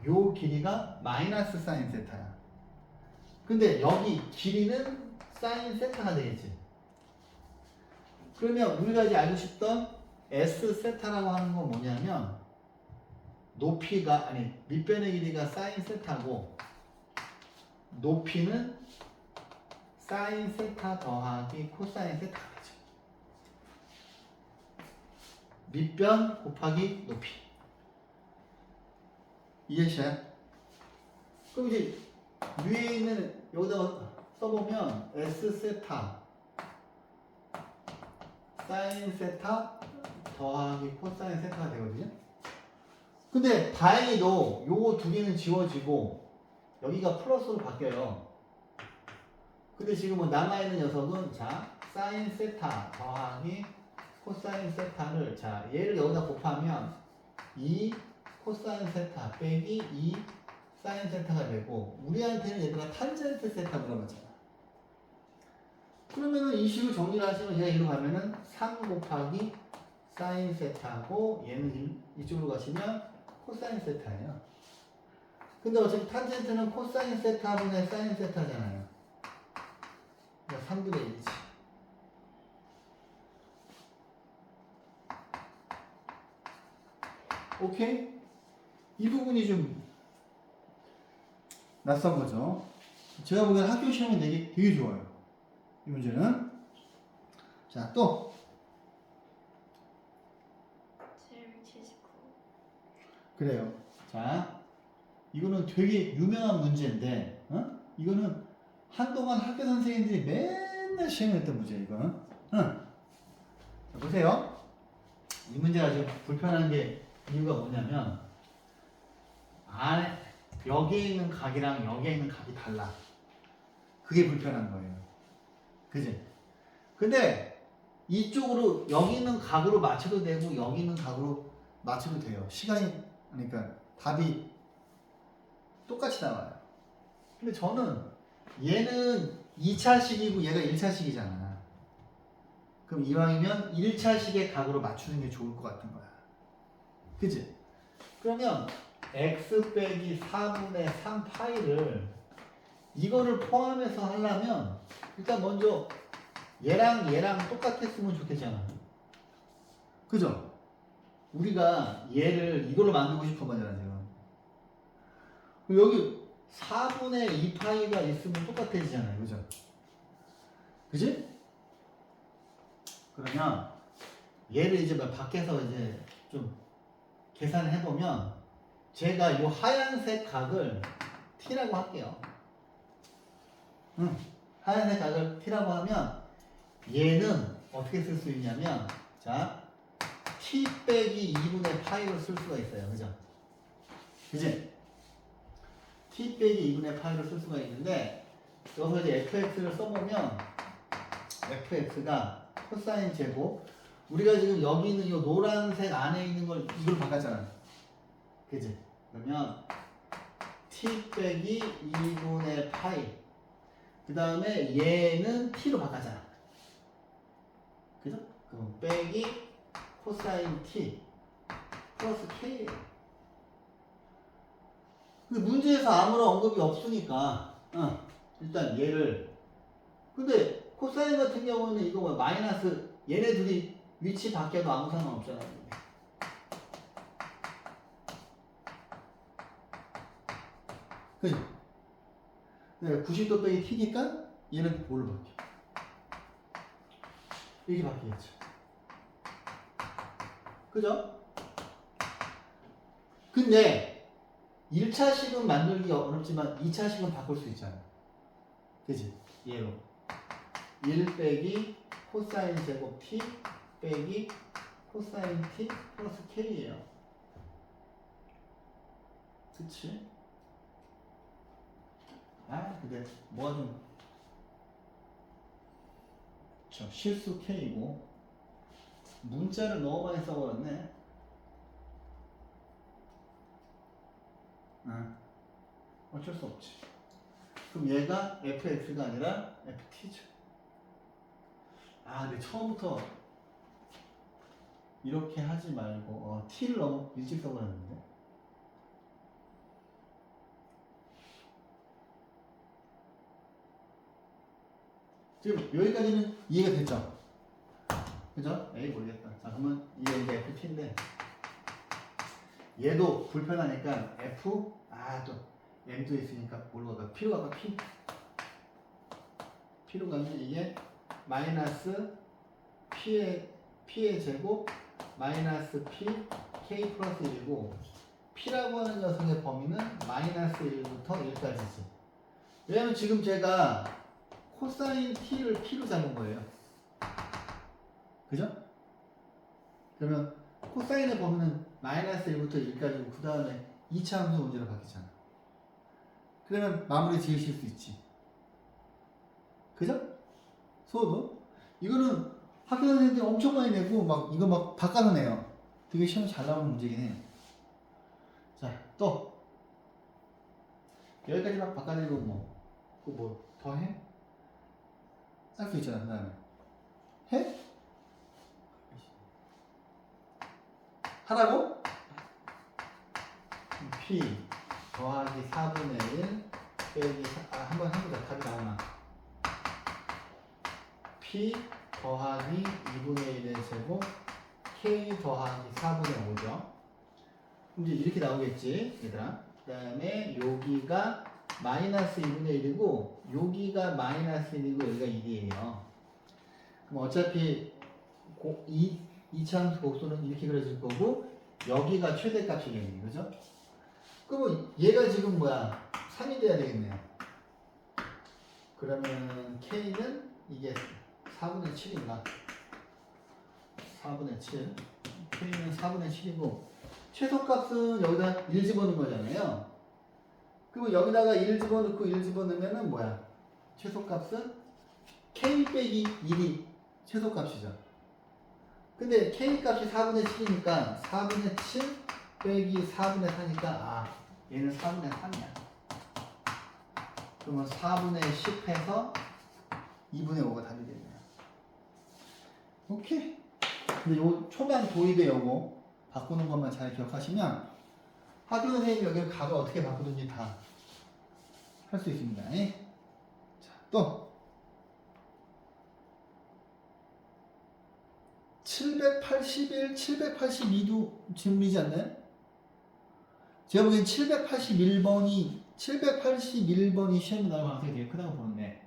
요 길이가 마이너스 사인 세타야. 근데 여기 길이는 사인 세타가 되겠지. 그러면 우리가 이제 알고 싶던 S 세타라고 하는 건 뭐냐면 높이가 밑변의 길이가 사인 세타고 높이는 사인 세타 더하기 코사인 세타가 되죠. 밑변 곱하기 높이. 이해하셔요? 그럼 이제 위에 있는 여기다가 써보면 S 세타 사인 세타 더하기 코사인 세타가 되거든요. 근데 다행히도 요거 두 개는 지워지고 여기가 플러스로 바뀌어요. 근데 지금 뭐 남아있는 녀석은 자 사인 세타 더하기 코사인 세타를 자 얘를 여기다 곱하면 2 코사인 세타 빼기 2 사인 세타가 되고 우리한테는 얘들아 탄젠트 세타 물어봤잖아. 그러면은 이 식을 정리를 하시면 얘가 이리로 가면은 3 곱하기 사인 세타고 얘는 이쪽으로 가시면 코사인 세타예요. 근데 어차피 탄젠트는 코사인 세타분의 사인 세타잖아요. 그러니까 3분의 1이지. 오케이? 이 부분이 좀 낯선 거죠. 제가 보기엔 학교 시험이 되게 좋아요. 이 문제는. 자, 또. 779. 그래요. 자, 이거는 되게 유명한 문제인데, 이거는 한동안 학교 선생님들이 맨날 시험에 했던 문제예요, 이거는. 자, 보세요. 이 문제가 지금 불편한 게 이유가 뭐냐면, 여기에 있는 각이랑 여기에 있는 각이 달라. 그게 불편한 거예요. 그지? 근데 이쪽으로 여기 있는 각으로 맞춰도 되고 여기 있는 각으로 맞춰도 돼요. 시간이 그러니까 답이 똑같이 나와요. 근데 저는 얘는 2차식이고 얘가 1차식이잖아. 그럼 이왕이면 1차식의 각으로 맞추는 게 좋을 것 같은 거야. 그지? 그러면 x 빼기 4분의 3 파이를 이거를 포함해서 하려면 일단 먼저 얘랑 똑같았으면 좋겠잖아. 그죠? 우리가 얘를 이걸로 만들고 싶은 거잖아 지금. 여기 4분의 2파이가 있으면 똑같아지잖아요. 그죠? 그지? 그러면 얘를 이제 밖에서 이제 좀 계산을 해보면 제가 이 하얀색 각을 t라고 할게요. 하얀색 각을 t라고 하면 얘는 어떻게 쓸 수 있냐면 자 t 빼기 2분의 파이로 쓸 수가 있어요. 그죠? 그지? t 빼기 2분의 파이로 쓸 수가 있는데 여기서 이제 fx를 써보면 fx가 코사인 제곱 우리가 지금 여기 있는 이 노란색 안에 있는 걸 이걸 바꿨잖아. 그지? 그러면 t 빼기 2분의 파이 그 다음에 얘는 t로 바꿨잖아. 그죠? 그럼 빼기 코사인 t 플러스 k예요. 근데 문제에서 아무런 언급이 없으니까 일단 얘를 근데 코사인 같은 경우는 이거 뭐 마이너스 얘네 둘이 위치 바뀌어도 아무 상관없잖아. 그지? 90도 빼기 t니까 얘는 뭘로 바뀌어? 이렇게 바뀌겠죠. 그죠? 근데 1차식은 만들기 어렵지만 2차식은 바꿀 수 있잖아. 그지? 얘로 1 빼기 코사인 제곱 t 빼기 코사인 t 플러스 k예요. 그치? 근데 뭐가 좀 실수 k이고 문자를 너무 많이 써버렸네. 어쩔 수 없지. 그럼 얘가 fx가 아니라 ft죠. 근데 처음부터 이렇게 하지 말고 t를 너무 일찍 써버렸는데. 지금 여기까지는 이해가 됐죠? 그죠? 에이 모르겠다. 자 그러면 이게 이제 ft인데 얘도 불편하니까 f 또 m도 있으니까 뭘로 갈까? p로 갈까? p로 가면 이게 마이너스 p의 제곱 마이너스 p k 플러스 1이고 p라고 하는 녀석의 범위는 마이너스 1부터 1까지지. 왜냐면 지금 제가 코사인 t를 p로 잡은 거예요. 그죠? 그러면 코사인의 범위는 마이너스 1부터 1까지고 그 다음에 2차 함수 문제로 바뀌잖아. 그러면 마무리 지으실 수 있지. 그죠? 수업은? 이거는 학교 다닐 때 엄청 많이 내고 막 이거 막 바꿔서 내요. 되게 시험 잘 나오는 문제긴 해요. 자, 또 여기까지 막 바꿔내고 뭐 더 해? 할 수 있잖아. 그 다음에 해? 하라고? P 더하기 4분의 1 빼기 한번 해보자. 답이 나오나? P 더하기 2분의 1의 제곱 K 더하기 4분의 5죠. 이제 이렇게 나오겠지 얘들아. 그 다음에 여기가 마이너스 2분의 1이고 여기가 마이너스 1이고 여기가 1이에요. 그럼 어차피 2차 함수 곡선은 이렇게 그려질 거고 여기가 최대값이겠네. 그죠? 그러면 얘가 지금 뭐야? 3이 돼야 되겠네요. 그러면 K는 이게 4분의 7인가? 4분의 7. K는 4분의 7이고 최소값은 여기다 1 집어넣은 거잖아요. 그러면 여기다가 1 집어넣고 1 집어넣으면은 뭐야? 최소값은 K 빼기 1이 최소값이죠. 근데 K 값이 4분의 7이니까 4분의 7 빼기 4분의 4니까 얘는 4분의 3이야. 그러면 4분의 10 해서 2분의 5가 답이 되네요. 오케이. 근데 요 초반 도입에 요거 바꾸는 것만 잘 기억하시면 학교 선생님이 여기를 가서 어떻게 바꾸든지 다 할 수 있습니다. 자, 또 781, 782도 질문이지 않나요? 제가 보기엔 781번이 시험에 나올 가능성이 되게 크다고 보는데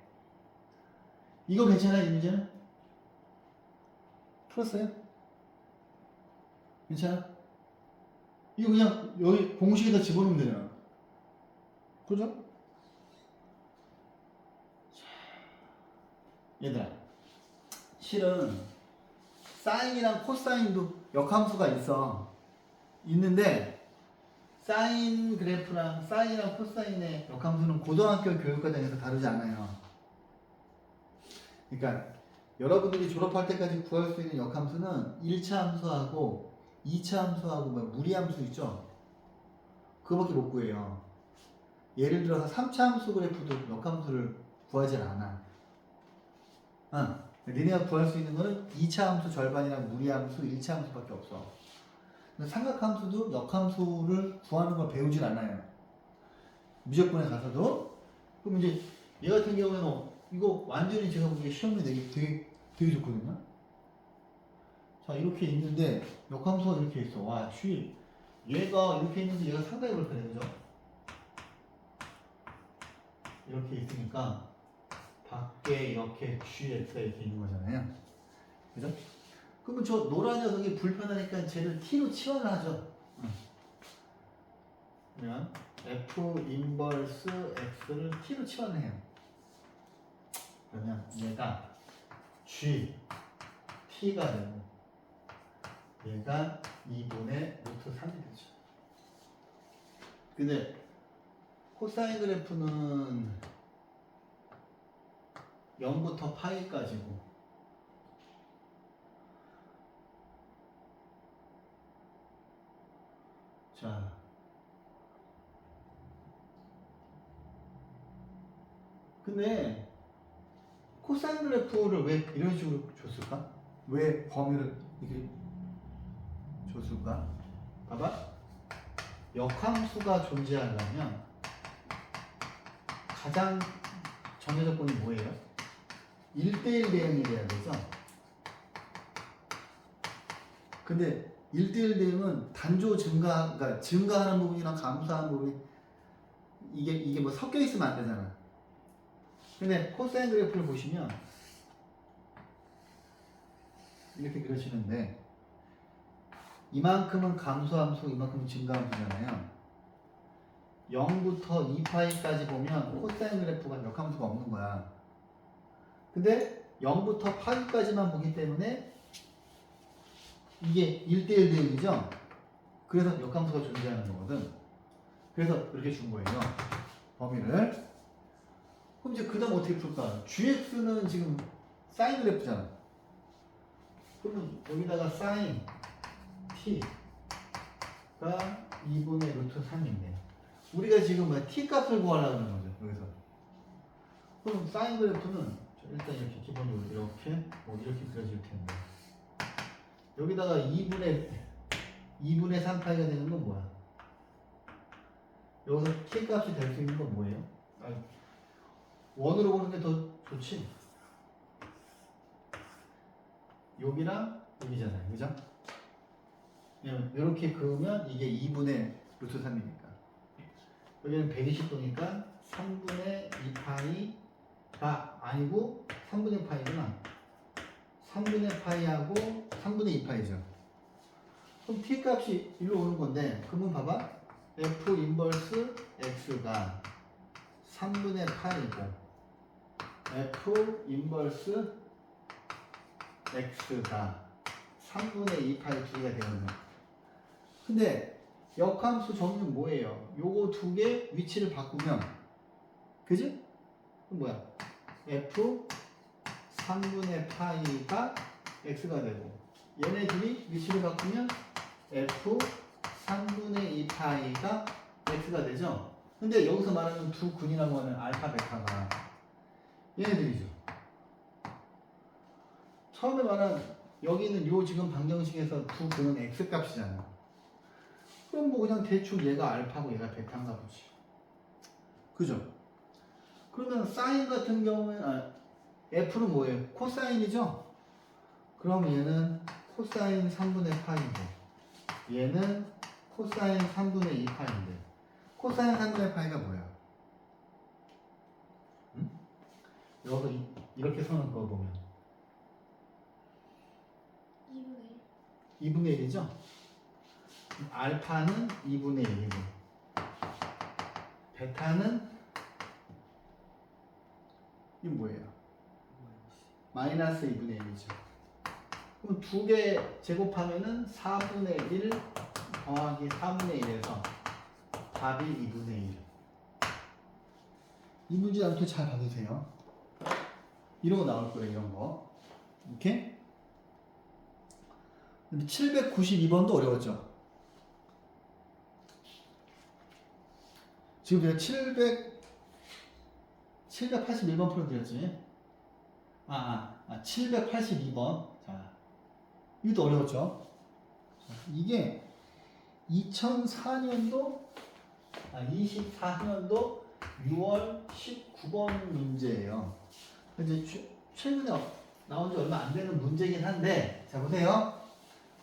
이거 괜찮아요, 이 문제는? 풀었어요? 괜찮아? 이거 그냥 여기 공식에다 집어넣으면 되잖아. 그죠? 얘들아, 실은 사인이랑 코사인도 역함수가 있는데 사인 그래프랑 사인이랑 코사인의 역함수는 고등학교 교육과정에서 다르지 않아요. 그러니까 여러분들이 졸업할 때까지 구할 수 있는 역함수는 1차 함수하고 2차 함수하고 무리함수 있죠? 그거밖에 못 구해요. 예를 들어서 3차 함수 그래프도 역함수를 구하진 않아. 니네가 구할 수 있는 거는 2차 함수 절반이랑 무리함수, 1차 함수밖에 없어. 삼각함수도 역함수를 구하는 걸 배우진 않아요. 미적분에 가서도. 그럼 이제 얘 같은 경우에는 이거 완전히 제가 보기에 시험에 되게 좋거든요. 자, 이렇게 있는데 역함수가 이렇게 있어. 와, 얘가 이렇게 있는데 얘가 상당히 그렇게 되죠. 이렇게 있으니까 밖에 이렇게 GX가 이렇게 있는 거잖아요. 그죠? 그러면 저 노란 녀석이 불편하니까 쟤를 T로 치환을 하죠. 그러면 F 인버스 X를 T로 치환해요. 그러면 얘가 G T가 되고 얘가 2분의 루트 3이 되죠. 근데 코사인 그래프는 0부터 파이까지고 자 근데 코사인 그래프를 왜 이런 식으로 줬을까? 왜 범위를 이렇게 줬을까? 봐봐. 역함수가 존재하려면 가장 전제 조건이 뭐예요? 1대1 대응이 돼야 되죠? 근데 1대1 대응은 단조 그러니까 증가하는 부분이랑 감소하는 부분이 이게 뭐 섞여 있으면 안 되잖아. 근데 코사인 그래프를 보시면 이렇게 그려지는데 이만큼은 감소함수, 이만큼은 증가함수잖아요. 0부터 2파이까지 보면 코사인 그래프가 역함수가 없는 거야. 근데 0부터 파이까지만 보기 때문에 이게 1대1 대 1이죠. 그래서 역함수가 존재하는 거거든. 그래서 이렇게 준 거예요. 범위를. 그럼 이제 그 다음 어떻게 풀까? gx는 지금 사인 그래프잖아. 그러면 여기다가 사인 t가 2분의 루트 3인데 우리가 지금 뭐 t 값을 구하려고 하는 거죠. 여기서. 그럼 사인 그래프는 일단 이렇게 기본적으로 이렇게 이렇게 그려질 텐데 여기다가 2분의 3파이가 되는 건 뭐야? 여기서 t 값이 될 수 있는 건 뭐예요? 아니, 원으로 보는 게 더 좋지. 여기랑 여기잖아요, 그죠? 이렇게 그으면 이게 2분의 루트 3이니까 여기는 120도니까 3분의 2파이가 아니고 3분의 파이구나. 3분의 파이하고 3분의 2파이죠. 그럼 t 값이 일로 오는 건데 그러면 봐봐. f 인버스 x가 3분의 파이고 f 인버스 x가 3분의 2파이 2개가 되거든요. 근데 역함수 정의는 뭐예요? 요거 두 개 위치를 바꾸면 그지? 그럼 뭐야? f 3분의 파이가 x가 되고 얘네들이 위치를 바꾸면 f 3분의 2파이가 x가 되죠? 근데 여기서 말하는 두 근이라고 하는 알파, 베타가 얘네들이죠. 처음에 말한 여기는 요 지금 방정식에서 두 근은 x 값이잖아. 그럼 뭐 그냥 대충 얘가 알파고 얘가 베타인가 보지. 그죠? 그러면 사인 같은 경우에는 f는 뭐예요? 코사인이죠? 그럼 얘는 코사인 3분의 파이고 얘는 코사인 3분의 2파인데 코사인 3분의 파이가 뭐야? 응? 여기서 이렇게 선을 그어보면 2분의 1이죠? 알파는 2분의 1이고 베타는 이게 뭐예요? 마이너스 2분의 1이죠. 그럼 두 개 제곱하면은 4분의 1 더하기 4분의 1에서 답이 2분의 1. 이 문제 나올 때 잘 봐주세요. 이런 거 나올 거예요, 이런 거. 이렇게. 792번도 어려웠죠? 지금 제가 781번 풀어드렸지? 782번. 자, 이것도 어려웠죠? 자, 이게 2004년도, 24년도 6월 19번 문제예요. 이제 최근에 나온 지 얼마 안 되는 문제긴 한데, 자, 보세요.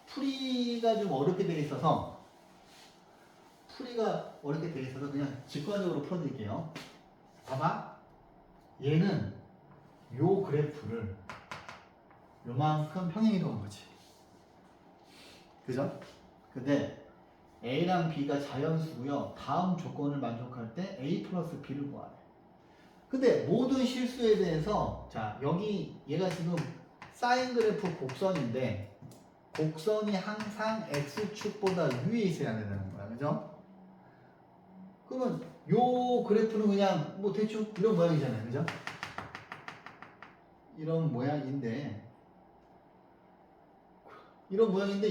풀이가 좀 어렵게 되어 있어서, 그냥 직관적으로 풀어드릴게요. 봐봐. 얘는 요 그래프를 요만큼 평행이동한 거지. 그죠? 근데 A랑 B가 자연수고요. 다음 조건을 만족할 때 A 플러스 B를 구하래. 근데 모든 실수에 대해서 자 여기 얘가 지금 사인 그래프 곡선인데 곡선이 항상 X축보다 위에 있어야 된다는 거야. 그죠? 그러면 요 그래프는 그냥 뭐 대충 이런 모양이잖아요. 그죠? 이런 모양인데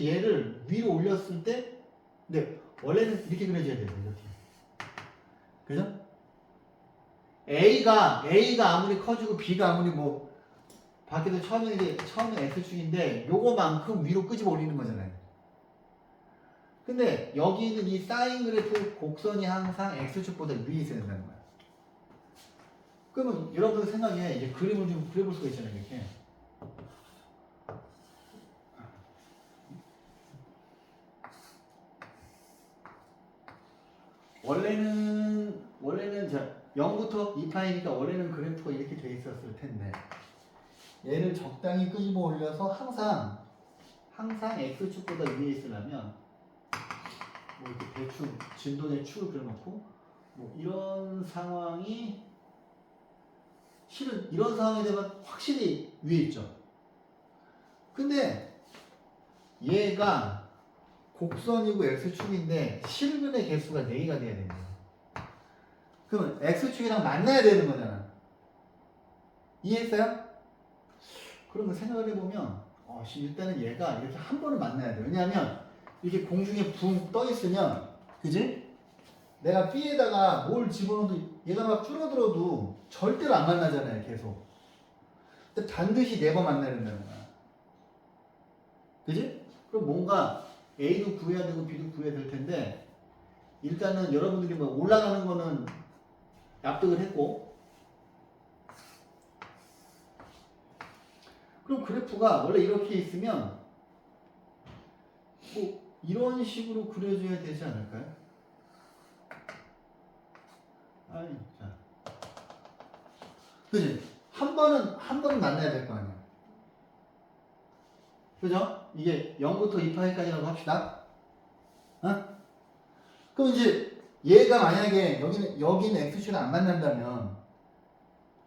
얘를 위로 올렸을 때 근데 원래는 이렇게 그려져야 돼요. 이렇게. 그죠? A가 아무리 커지고 B가 아무리 뭐 밖에서 처음에 X축인데 요거만큼 위로 끄집어 올리는 거잖아요. 근데 여기는 이 사인 그래프 곡선이 항상 X축보다 위에 있어야 된다는 거야. 그러면 여러분 생각에 이제 그림을 좀 그려볼 수가 있잖아요. 이렇게. 원래는 자 0부터 2파이니까 원래는 그래프가 이렇게 돼 있었을 텐데 얘를 적당히 끄집어 올려서 항상 X축보다 위에 있으려면 뭐 이렇게 대충 진동의 축을 그려놓고 뭐 이런 상황이 실은 이런 상황이 되면 확실히 위에 있죠. 근데 얘가 곡선이고 x축인데 실근의 개수가 4개가 돼야 된대요. 그러면 x축이랑 만나야 되는 거잖아. 이해했어요? 그러면 생각을 해보면 일단은 얘가 이렇게 한 번은 만나야 돼. 왜냐하면 이렇게 공중에 붕 떠 있으면, 그지? 내가 B에다가 뭘 집어넣어도 얘가 막 줄어들어도 절대로 안 만나잖아요, 계속. 근데 반드시 4번 만나야 된다는 거야. 그지? 그럼 뭔가 A도 구해야 되고 B도 구해야 될 텐데, 일단은 여러분들이 뭐 올라가는 거는 납득을 했고, 그럼 그래프가 원래 이렇게 있으면 뭐 이런 식으로 그려줘야 되지 않을까요? 아니, 자, 그지? 한 번은 만나야 될 거 아니야. 그죠? 이게 0부터 2파이까지라고 합시다. 어? 그럼 이제 얘가 만약에 여기는 x축이 안 만난다면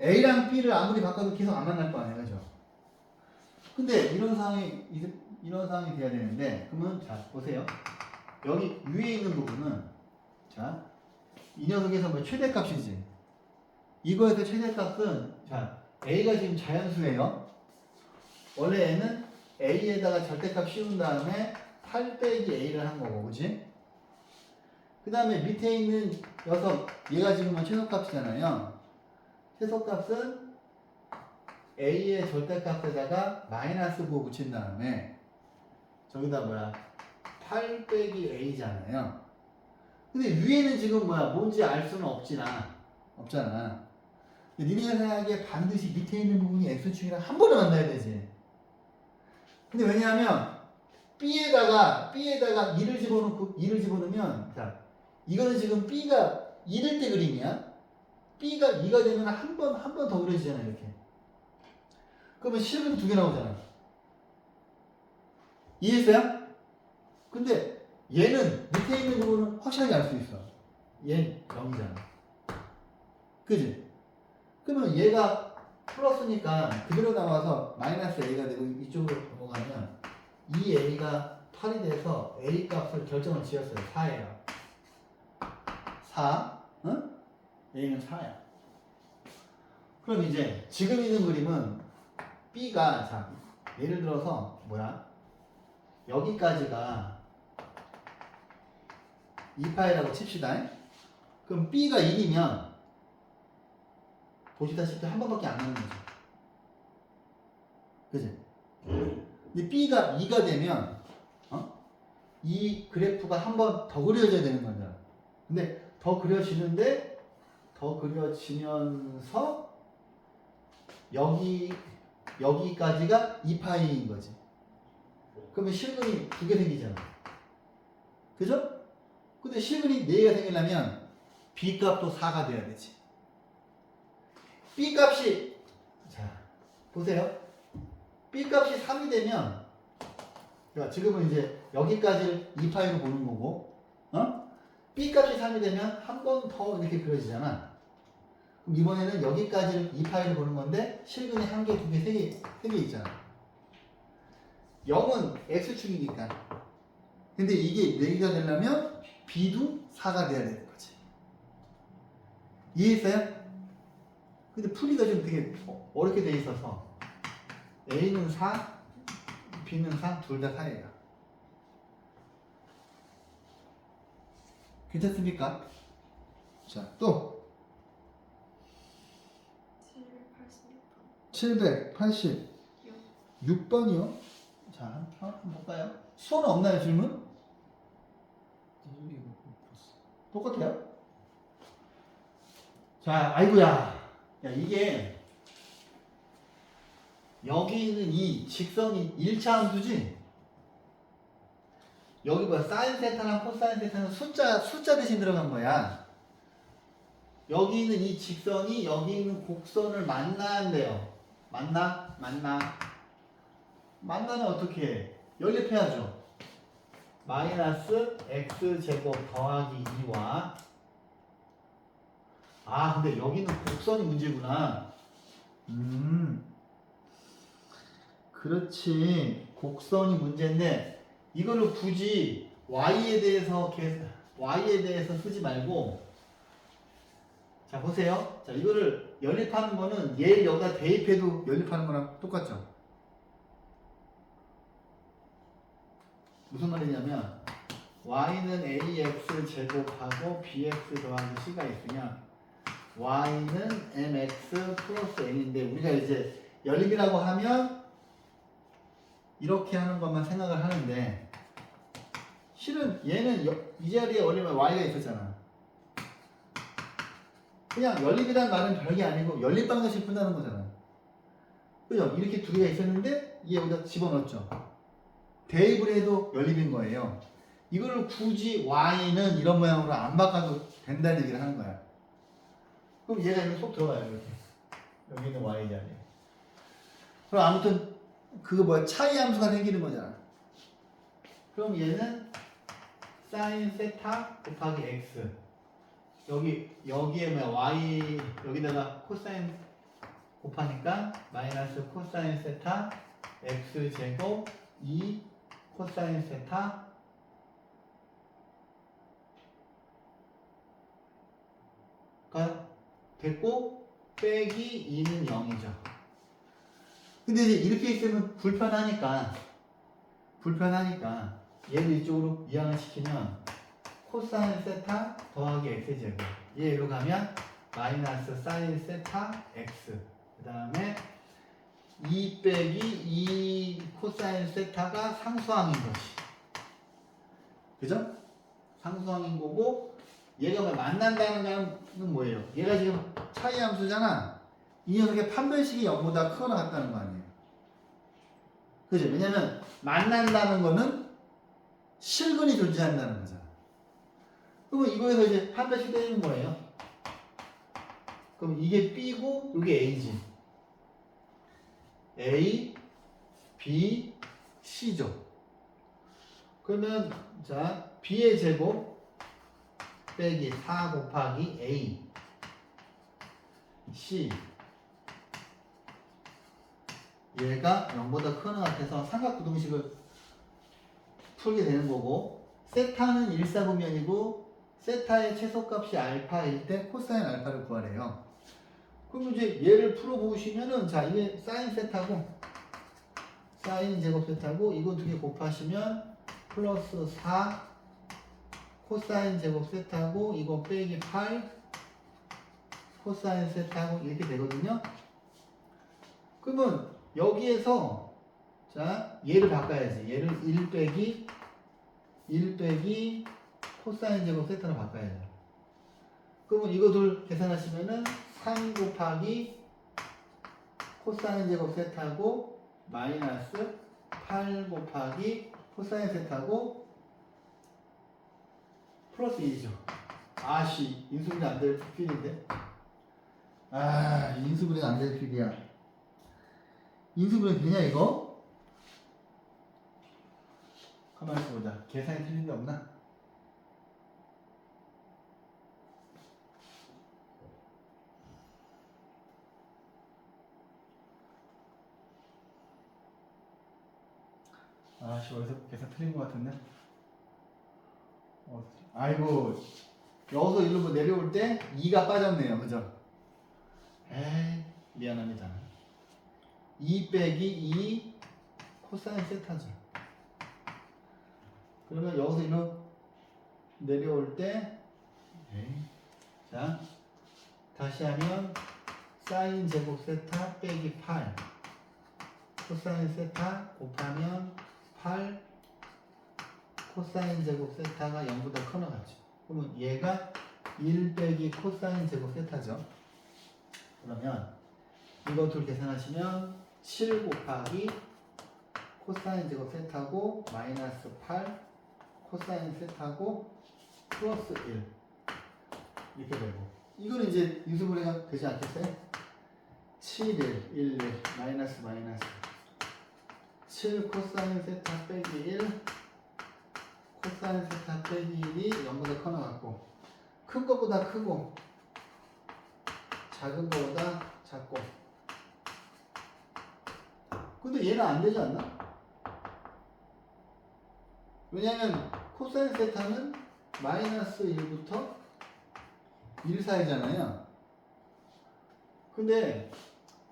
a랑 b를 아무리 바꿔도 계속 안 만날 거 아니야, 그죠? 근데 이런 상황이 돼야 되는데, 그러면 자 보세요. 여기 위에 있는 부분은 자 이 녀석에서 뭐 최대값이지. 이거에서 최대값은 자 a가 지금 자연수예요. 원래 얘는 a에다가 절대값 씌운 다음에 8 빼기 a를 한 거고, 그지? 그 다음에 밑에 있는 녀석 얘가 지금은 최소값이잖아요. 최소값은 a의 절대값에다가 마이너스 9 붙인 다음에 저기다 뭐야 8 빼기 a잖아요. 근데 위에는 지금 뭐야 뭔지 알 수는 없잖아. 근데 니네가 생각하기에 반드시 밑에 있는 부분이 x축이랑 한 번에 만나야 되지. 근데 왜냐하면 B에다가 2를 집어넣으면 자 이거는 지금 B가 1일 때 그림이야. B가 2가 되면 한 번 더 그려지잖아 이렇게. 그러면 실근 2개 나오잖아. 이해했어요? 근데 얘는 밑에 있는 부분은 확실하게 알 수 있어. 얘는 0이잖아. 그지? 그러면 얘가 플러스니까 그대로 나와서 마이너스 A가 되고 이쪽으로 넘어가면 이 A가 8이 돼서 A 값을 결정을 지었어요. 4예요. 4. 응? A는 4야. 그럼 이제 지금 있는 그림은 B가 자 예를 들어서 뭐야? 여기까지가 2파이라고 칩시다. 그럼 B가 1이면 보시다시피 한 번밖에 안 나는 거죠. 그지? 근데 B가 2가 되면 이 그래프가 한 번 더 그려져야 되는 거잖아. 근데 더 그려지면서 여기까지가 2파이인 거지. 그러면 실근이 2개 생기잖아. 그죠? 근데 실근이 4개가 생기려면 B 값도 4가 돼야 되지. B 값이 자 보세요. B 값이 3이 되면 지금은 이제 여기까지를 2파이로 보는 거고, B 값이 3이 되면 한 번 더 이렇게 그려지잖아. 그럼 이번에는 여기까지를 2파이로 보는 건데 실근이 1개, 2개, 3개 있잖아. 0은 x축이니까. 근데 이게 4개가 되려면 B도 4가 돼야 되는 거지. 이해했어요? 근데 풀이가 좀 되게 어렵게 돼 있어서 A는 4, B는 4, 둘 다 4예요. 괜찮습니까? 자, 또 786번이요. 자, 한번 볼까요? 수어는 없나요, 질문? 똑같아요? 자, 아이고야. 야, 이게 여기 있는 이 직선이 1차 함수지? 여기 뭐야? 사인 세타랑 코사인 세타는 숫자 대신 들어간 거야. 여기 있는 이 직선이 여기 있는 곡선을 만나는데요. 만나면 어떻게 해? 연립해야죠. 마이너스 x제곱 더하기 2와 근데 여기는 곡선이 문제구나. 그렇지. 곡선이 문제인데 이거를 굳이 y에 대해서 쓰지 말고 자 보세요. 자 이거를 연립하는 거는 얘를 여기다 대입해도 연립하는 거랑 똑같죠. 무슨 말이냐면 y는 ax 제곱하고 bx 더하기 c가 있으면 y는 mx 플러스 n인데 우리가 이제 연립이라고 하면 이렇게 하는 것만 생각을 하는데 실은 얘는 이 자리에 원래는 y가 있었잖아. 그냥 연립이란 말은 별게 아니고 연립 방정식 푼다는 거잖아. 그죠? 이렇게 두 개가 있었는데 얘 여기다 집어넣었죠. 대입을 해도 연립인 거예요. 이거를 굳이 y는 이런 모양으로 안 바꿔도 된다는 얘기를 하는 거야. 그럼 얘가 이렇게 쏙 들어가요. 이렇게. 여기 있는 y 자리에. 그럼 아무튼 그거 뭐야? 차이 함수가 생기는 거잖아. 그럼 얘는 sin 세타 곱하기 x 여기에 뭐야? y 여기다가 코사인 곱하니까 마이너스 코사인 세타 x 제곱 2 코사인 세타 가 됐고 빼기 2는 0이죠. 근데 이제 이렇게 있으면 불편하니까 얘를 이쪽으로 이항을 시키면 코사인 세타 더하기 x제곱 얘 여기로 가면 마이너스 사인 세타 x 그 다음에 2 빼기 2 코사인 세타가 상수항인 것이 그죠? 상수항인 거고 얘가 만난다는 거는 뭐예요? 얘가 지금 차이 함수잖아. 이 녀석의 판별식이 0보다 크거나 같다는 거 아니에요? 그죠? 왜냐면 만난다는 거는 실근이 존재한다는 거잖아. 그러면 이거에서 이제 판별식 되는 거예요. 그럼 이게 B고 이게 A지. A, B, C죠. 그러면 자 B의 제곱 빼기 4 곱하기 A C 얘가 0보다 크는 것 같아서 삼각부등식을 풀게 되는 거고 세타는 일사분면이고 세타의 최소값이 알파일 때 코사인 알파를 구하래요. 그럼 이제 얘를 풀어보시면은 자 이게 사인 세타고 사인 제곱 세타고 이거 두 개 곱하시면 플러스 4 코사인 제곱 세타고 이거 빼기 8 코사인 세타고 이렇게 되거든요. 그러면 여기에서 자 얘를 바꿔야지. 얘를 1 빼기 코사인 제곱 세타로 바꿔야죠. 그러면 이거 둘 계산하시면은 3 곱하기 코사인 제곱 세타고 마이너스 8 곱하기 코사인 세타고 플러스 2죠. 아씨 인수분해 안 될 필인데. 아 인수분해 안 될 필이야. 인수분해 되냐 이거? 가만히 있어보자. 계산이 틀린 게 없나? 아씨 어디서 계산 틀린 것 같은데? 아이고 여기서 일로 뭐 내려올 때 2가 빠졌네요. 그죠? 에이 미안합니다. 2 빼기 2 코사인 세타죠. 그러면 여기서 일로 내려올 때 자 다시 하면 사인 제곱 세타 빼기 8 코사인 세타 곱하면 8 코사인 제곱 세타가 0보다 커나 같죠. 그러면 얘가 1 빼기 코사인 제곱 세타죠. 그러면 이거 둘 계산하시면 7 곱하기 코사인 제곱 세타고 마이너스 8 코사인 세타고 플러스 1 이렇게 되고 이거는 이제 인수분해가 되지 않겠어요? 7, 1, 1 마이너스 7 코사인 세타 빼기 1 코사인 세타 빼기 1이 0보다 커나 같고 큰 것보다 크고 작은 것보다 작고 근데 얘는 안 되지 않나? 왜냐면 코사인 세타는 마이너스 1부터 1 사이잖아요. 근데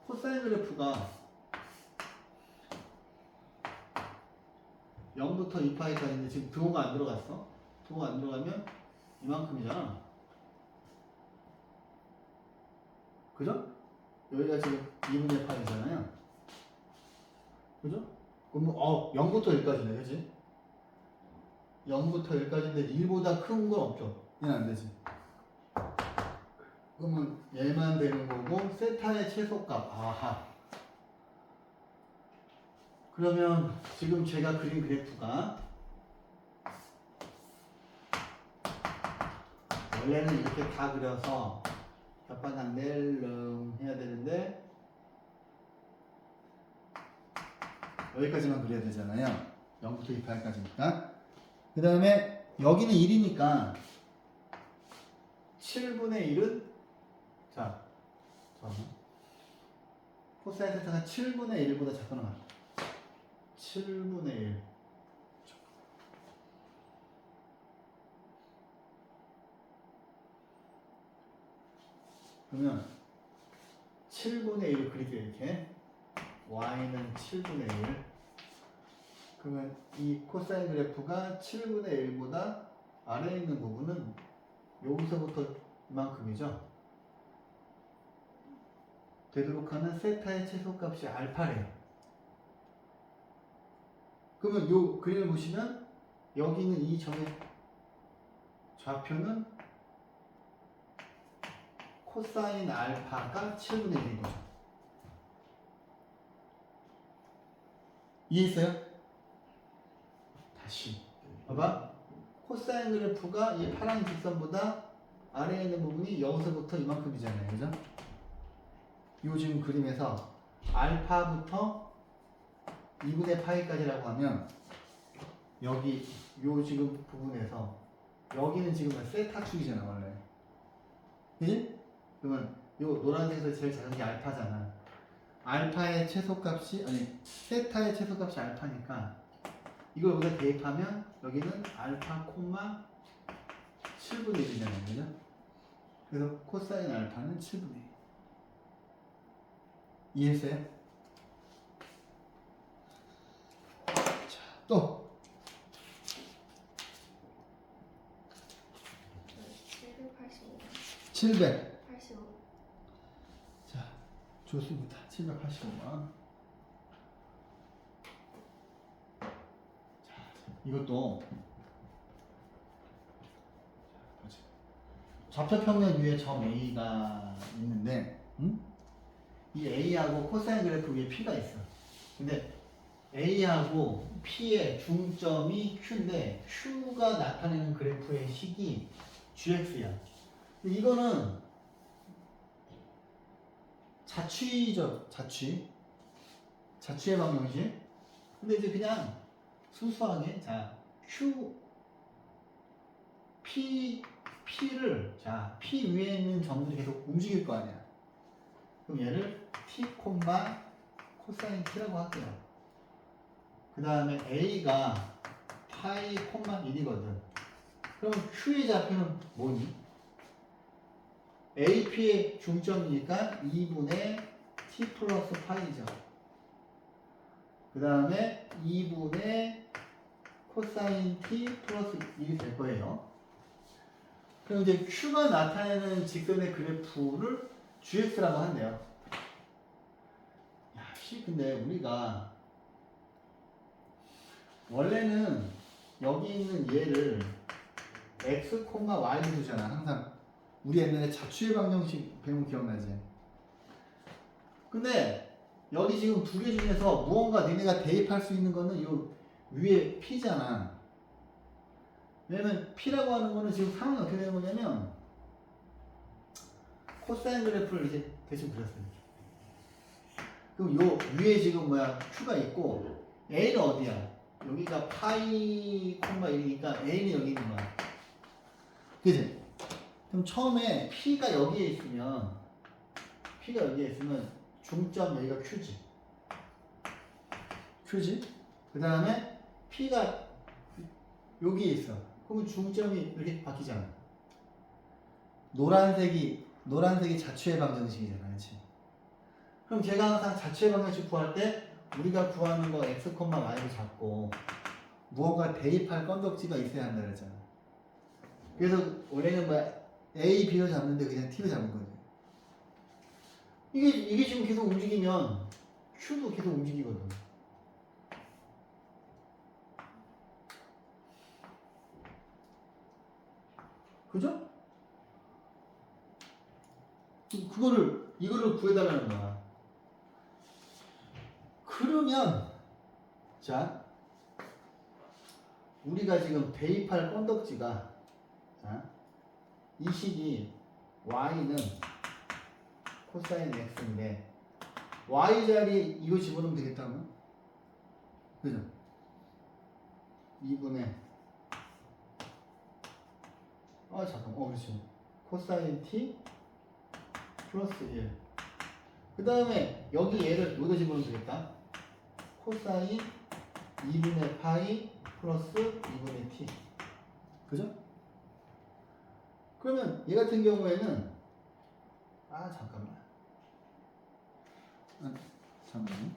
코사인 그래프가 0부터 2파이까지인데 지금 부호가 안 들어갔어. 부호가 안 들어가면 이만큼이잖아. 그죠? 여기가 지금 2분의 파이잖아요. 그죠? 그럼 0부터 1까지네, 그지? 0부터 1까지인데 1보다 큰 건 없죠. 얘는 안 되지. 그러면 얘만 되는 거고 세타의 최소값. 아하. 그러면 지금 제가 그린 그래프가 원래는 이렇게 다 그려서 혓바닥 낼름 해야 되는데 여기까지만 그려야 되잖아요. 0부터 2파이까지니까. 그 다음에 여기는 1이니까 7분의 1은 자, 코사인 세타가 7분의 1보다 작거나 같다. 7분의 1. 그러면 7분의 1을 그릴게요. 이렇게 y는 7분의 1. 그러면 이 코사인 그래프가 7분의 1보다 아래에 있는 부분은 여기서부터 이만큼이죠. 되도록 하는 세타의 최소값이 알파래요. 그러면 요 그림을 보시면 여기는 이 점의 좌표는 코사인 알파가 7분의 1인 거죠. 이해했어요? 다시 봐봐. 코사인 그래프가 이 파란 직선보다 아래에 있는 부분이 여기서부터 이만큼이잖아요. 그죠? 요 지금 그림에서 알파부터 2분의 파이까지라고 하면 여기 요 지금 부분에서 여기는 지금 세타축이잖아 원래. 그지? 그러면 요 노란색에서 제일 작은 게 알파잖아. 알파의 최소값이 아니 세타의 최소값이 알파니까 이걸 여기다 대입하면 여기는 알파 콤마 7분의 1이잖아요. 그죠? 그래서 코사인 알파는 7분의 1. 이해했어요? 자, 또 785. 700. 85. 자, 좋습니다. 785만. 자, 이것도 좌표평면 위에 점 A가 있는데, 이 A하고 코사인 그래프 위에 P가 있어. 근데 A하고 P의 중점이 Q인데 Q가 나타내는 그래프의 식이 GX야. 이거는 자취죠. 자취의 방정식. 근데 이제 그냥 순수하게 자 Q P를 자 P 위에 있는 점들이 계속 움직일 거 아니야. 그럼 얘를 T 콤마 코사인 T라고 할게요. 그 다음에 A가 파이 콤마 1이거든. 그럼 Q의 좌표는 뭐니? AP의 중점이니까 2분의 T 플러스 파이죠. 그 다음에 2분의 코사인 T 플러스 1이 될 거예요. 그럼 이제 Q가 나타내는 직선의 그래프를 GX라고 한대요. 야, 근데 우리가 원래는 여기 있는 얘를 x, y로 두잖아. 항상 우리 옛날에 자취의 방정식 배운 기억나지? 근데 여기 지금 두 개 중에서 무언가 니네가 대입할 수 있는 거는 이 위에 p잖아. 왜냐면 p라고 하는 거는 지금 상황이 어떻게 되는 거냐면 코사인 그래프를 이제 대충 그렸어요. 그럼 요 위에 지금 q가 있고 a는 어디야? 여기가 파이 콤마 1이니까 a는 여기 있는 거야. 그치? 그럼 처음에 p가 여기에 있으면 중점 여기가 q지. 그지? 그 다음에 P가 여기에 있어. 그러면 중점이 이렇게 바뀌잖아. 노란색이 자취의 방정식이잖아, 그렇지? 그럼 걔가 항상 자취의 방정식 구할 때 우리가 구하는 거 x, y를 잡고 무언가 대입할 건덕지가 있어야 한다 그랬잖아. 그래서 원래는 뭐 a, b를 잡는데 그냥 t를 잡은 거지. 이게 지금 계속 움직이면 q도 계속 움직이거든. 그죠? 이거를 구해달라는 거야. 그러면, 자, 우리가 지금 대입할 건덕지가, 자, 이 식이 y는 코사인 x인데, y 자리에 이거 집어넣으면 되겠다면? 그죠? 2분의, 그렇지. 코사인 t 플러스 1. 그 다음에 여기 얘를 여기다 집어넣으면 되겠다. 코사인 2분의 파이 플러스 2분의 t. 그죠? 그러면 얘 같은 경우에는 잠깐만. 잠깐만.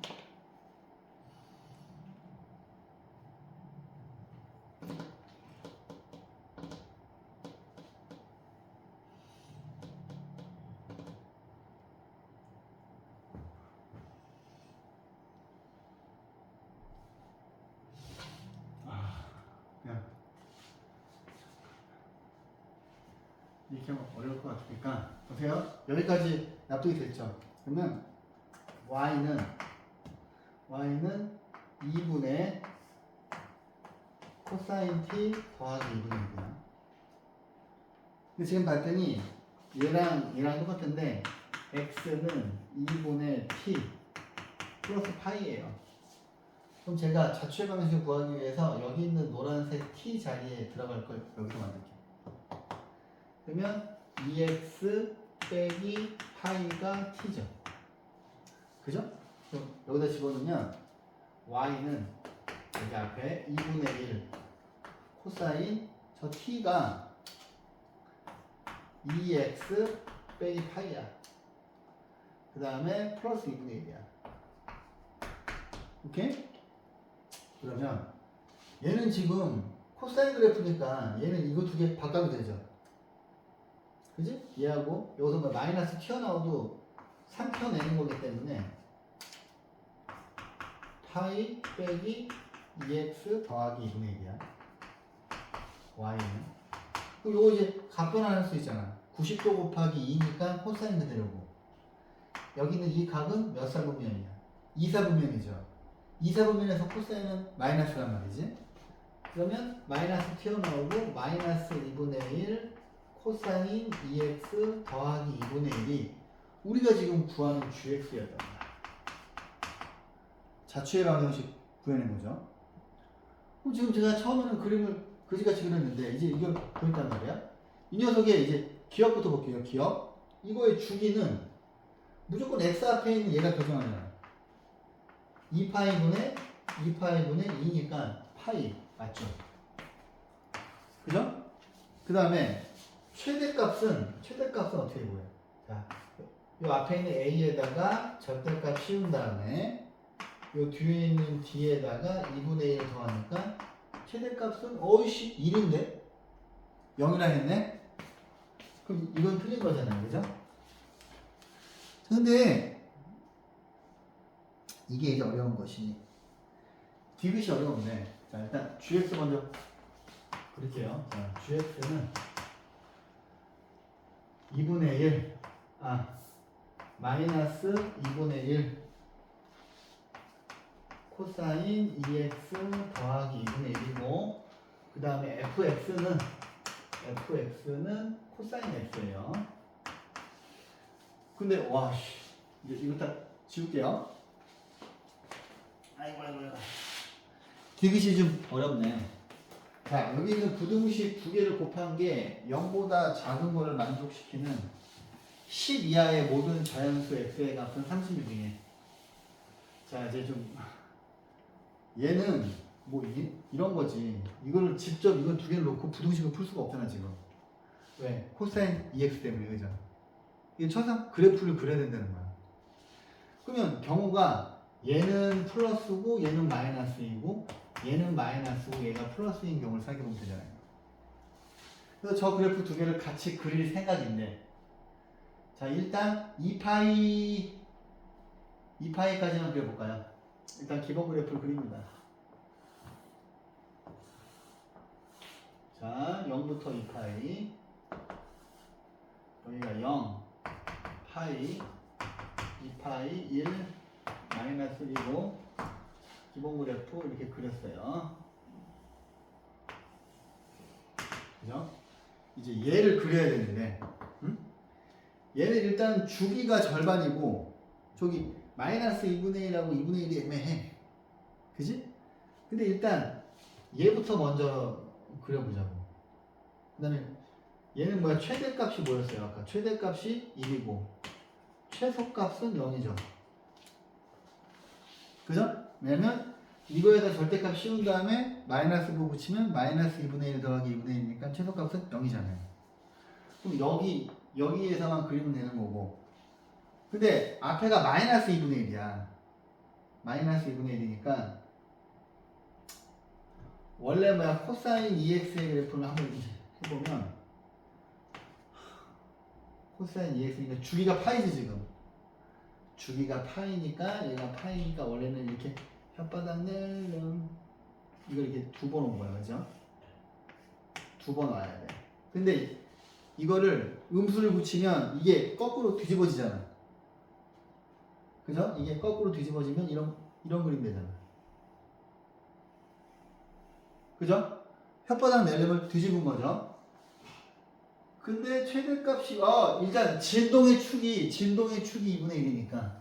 이렇게 하면 어려울 것 같으니까 보세요. 여기까지 납득이 됐죠? 그러면 y는 2분의 코사인 t 더하기 2분의 1이야. 근데 지금 봤더니 얘랑 똑같은데 x는 2분의 t 플러스 파이예요. 그럼 제가 자취의 방식을 구하기 위해서 여기 있는 노란색 t 자리에 들어갈 걸 여기서 만들게요. 그러면 2x 빼기 파이가 t죠. 그죠? 그럼 여기다 집어넣으면 y는 여기 앞에 2분의 1 코사인 저 t가 2x 빼기 파이야. 그 다음에 플러스 2분의 1이야. 오케이? 그러면 얘는 지금 코사인 그래프니까 얘는 이거 두 개 바꿔도 되죠. 그지? 얘하고 여기서 뭐 마이너스 튀어나와도 3 튀어내는 거기 때문에 파이 빼기 2x 더하기 2분의 1이야. y는. 그럼 요거 이제 각변할 수 있잖아. 90도 곱하기 2니까 코사인 그대로고. 여기는 이 각은 몇 사분면이야? 2사분면이죠. 2사분면에서 코사인은 마이너스란 말이지. 그러면 마이너스 튀어나오고 마이너스 2분의 1 코사인 2x 더하기 2분의 1이 우리가 지금 구하는 gx였단 말이야. 자취의 방정식 구해낸 거죠. 그럼 지금 제가 처음에는 그림을 그지같이 그렸는데 이제 이걸 보였단 말이야. 이 녀석의 이제 기억부터 볼게요. 기억. 이거의 주기는 무조건 x 앞에 있는 얘가 결정하잖아. 2파이분의 2니까 파이 맞죠? 그죠? 그 다음에 최대값은 어떻게 보여? 자, 요 앞에 있는 a에다가 절대값 씌운 다음에 요 뒤에 있는 d에다가 2분의 1을 더하니까 최대값은 어이씨 1인데 0이라 했네? 그럼 이건 틀린 거잖아요, 그죠? 근데 이게 이제 어려운 것이 디귿이 어려운데, 자 일단 gx 먼저 그릴게요. 자, gx는 2분의 1 마이너스 2분의 1 코사인 2x 더하기 2분의 1이고, 그 다음에 fx는 코사인 x예요. 근데 와씨 이제 이거 다 지울게요. 아이고 디귿이 좀 어렵네. 자, 여기 있는 부등식 두 개를 곱한 게 0보다 작은 거를 만족시키는 10 이하의 모든 자연수 x의 값은 36이에요. 자, 이제 좀 얘는 뭐 이런 거지. 이거를 직접 이건 두 개를 놓고 부등식을 풀 수가 없잖아 지금. 왜? 코사인 EX 때문에 그죠? 이게 천상 그래프를 그려야 된다는 거야. 그러면 경우가 얘는 플러스고 얘는 마이너스이고 얘는 마이너스고 얘가 플러스인 경우를 생각해 보면 되잖아요. 그래서 저 그래프 두 개를 같이 그릴 생각인데, 자 일단 2파이까지만 그려볼까요? 일단 기본 그래프를 그립니다. 자 0부터 2파이, 여기가 0, 파이, 2파이, 1, 마이너스 1이고 기본 그래프 이렇게 그렸어요. 그죠? 이제 얘를 그려야 되는데, 얘는 일단 주기가 절반이고 저기 마이너스 2분의 1하고 2분의 1이 애매해. 그지? 근데 일단 얘부터 먼저 그려보자고. 그 다음에 얘는 뭐야? 최대값이 뭐였어요? 아까 최대값이 1이고 최소값은 0이죠. 그죠? 왜냐면 이거에다 절대값 씌운 다음에 마이너스 9 붙이면 마이너스 2분의 1 더하기 2분의 1이니까 최소값은 0이잖아요. 그럼 여기에서만 그리면 되는 거고, 근데 앞에가 마이너스 2분의 1이야. 마이너스 2분의 1이니까 원래 뭐야? 코사인 EX의 그래프를 한번 해보면 코사인 EX니까 주기가 파이지 지금. 주기가 파이니까 얘가 파이니까 원래는 이렇게 혓바닥 내름 이걸 이렇게 두 번 온 거야, 그죠? 두 번 와야 돼. 근데 이거를 음수를 붙이면 이게 거꾸로 뒤집어지잖아. 그죠? 이게 거꾸로 뒤집어지면 이런 그림 되잖아. 그죠? 혓바닥 내림을 뒤집은 거죠. 근데 최대값이 일단 진동의 축이 2분의 1이니까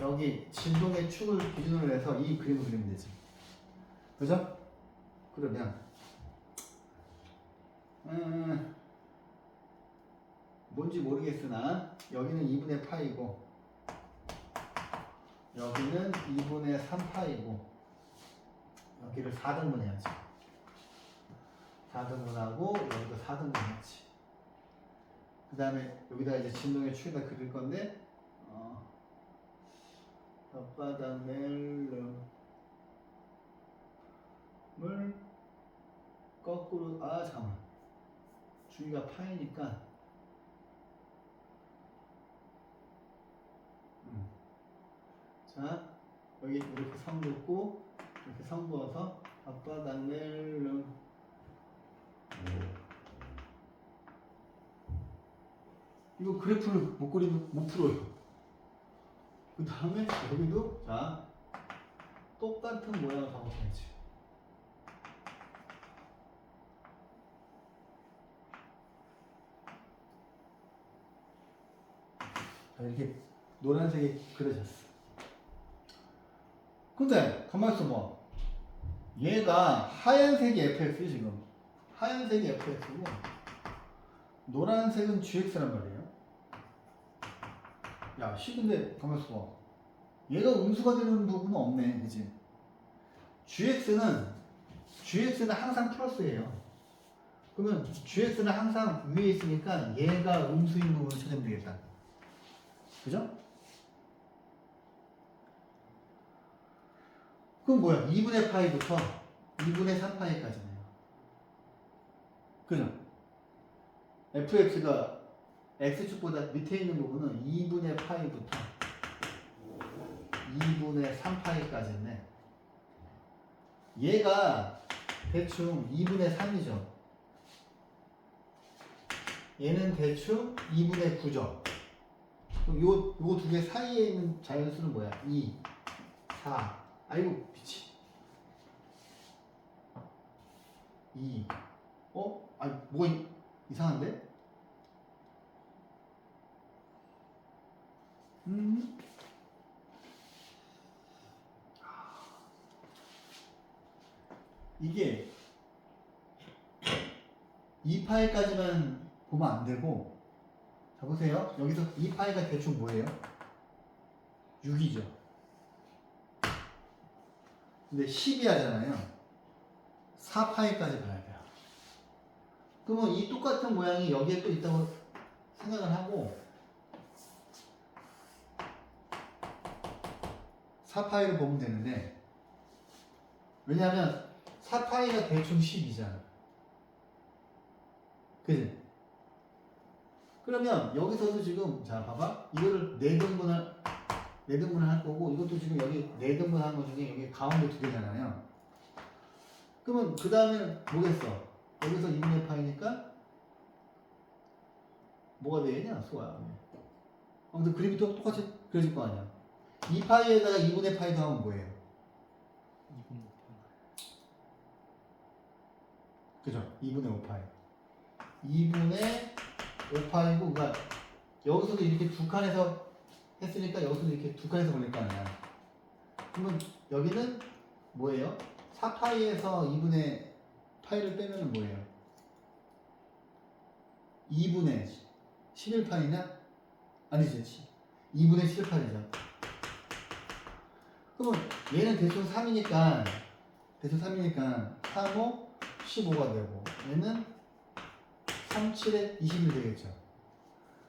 여기 진동의 축을 기준으로 해서 이 그림을 그리면 되지. 그죠? 그러면 뭔지 모르겠으나 여기는 2분의 파이고 여기는 2분의 3파이고 여기를 4등분 해야지. 4등분하고 여기도 4등분 해야지. 그 다음에 여기다 이제 진동의 축에다 그릴 건데 혓바닥 멜름을 거꾸로 잠깐만, 주기가 파이니까 자 여기 이렇게 선 긋고 이렇게 선 그어서 혓바닥 멜름 이거 그래프를 못 그리면 못 풀어요. 그 다음에 여기도 자 똑같은 모양을 반복해야지. 자, 이렇게 노란색이 그려졌어. 근데 가만히 있어봐. 얘가 하얀색이 fx 지금 하얀색이 fx고 노란색은 gx란 말이에요. 야, 근데 가만히 있어봐. 얘가 음수가 되는 부분은 없네, 그치? gx는 항상 플러스예요. 그러면 gx는 항상 위에 있으니까 얘가 음수인 부분을 찾으면 되겠다. 그죠? 그럼 뭐야? 2분의 파이부터 2분의 3파이까지네요. 그죠? fx가 x축보다 밑에 있는 부분은 2분의 파이부터 2분의 3파이까지인데 얘가 대충 2분의 3이죠. 얘는 대충 2분의 9죠. 그럼 요거 두 개 사이에 있는 자연수는 뭐야? 2, 4. 아이고 미치. 2. 뭐가 이상한데? 이게 2파이까지만 보면 안 되고, 자 보세요. 여기서 2파이가 대충 뭐예요? 6이죠. 근데 12 하잖아요. 4파이까지 봐야 돼요. 그러면 이 똑같은 모양이 여기에 또 있다고 생각을 하고 4파이를 보면 되는데, 왜냐하면 4파이가 대충 12잖아. 그지? 그러면 여기서도 지금 자 봐봐, 이거를 4등분을 할 거고, 이것도 지금 여기 4등분 하는 것 중에 여기 가운데 2개잖아요. 그러면 그 다음에는 뭐겠어? 여기서 2분의 파이니까 뭐가 되겠냐? 소야. 아무튼 그림이 또 똑같이 그려질 거 아니야. 2파이에다가 2분의 파이 더하면 뭐예요? 2분의 그죠? 2분의 5파이. 2분의 5파이고, 그러니까 여기서도 이렇게 두 칸에서 했으니까 여기서도 이렇게 두 칸에서 걸릴 거 아니야. 그러면 여기는 뭐예요? 4파이에서 2분의 파이를 빼면 뭐예요? 2분의 11파이냐? 아니지. 2분의 18이죠. 그러면 얘는 대충 3이니까 3, 5, 15가 되고, 얘는 3, 7에 21 되겠죠.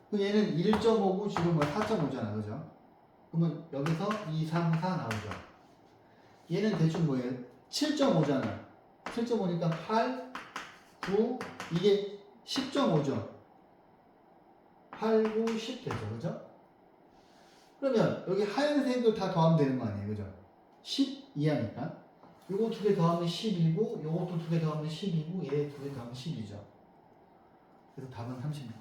그럼 얘는 1.5고 지금 4.5잖아. 그죠? 그러면 여기서 2, 3, 4 나오죠. 얘는 대충 뭐예요? 7.5잖아. 7.5니까 8, 9, 이게 10.5죠. 8, 9, 10 되죠. 그죠? 그러면 여기 하얀색을 다 더하면 되는 거 아니에요. 그죠? 10 이하니까. 요거 두 개 더하면 10이고, 요것도 두 개 더하면 10이고, 얘 두 개 더하면 10이죠. 그래서 답은 36.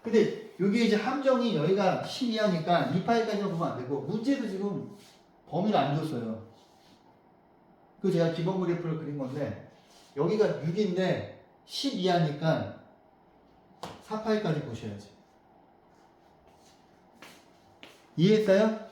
근데 여기 이제 함정이 여기가 10 이하니까 2파이까지만 보면 안 되고, 문제도 지금 범위를 안 줬어요. 그 제가 기본 그래프를 그린 건데, 여기가 6인데 10 이하니까 4파이까지 보셔야지. 이해했어요?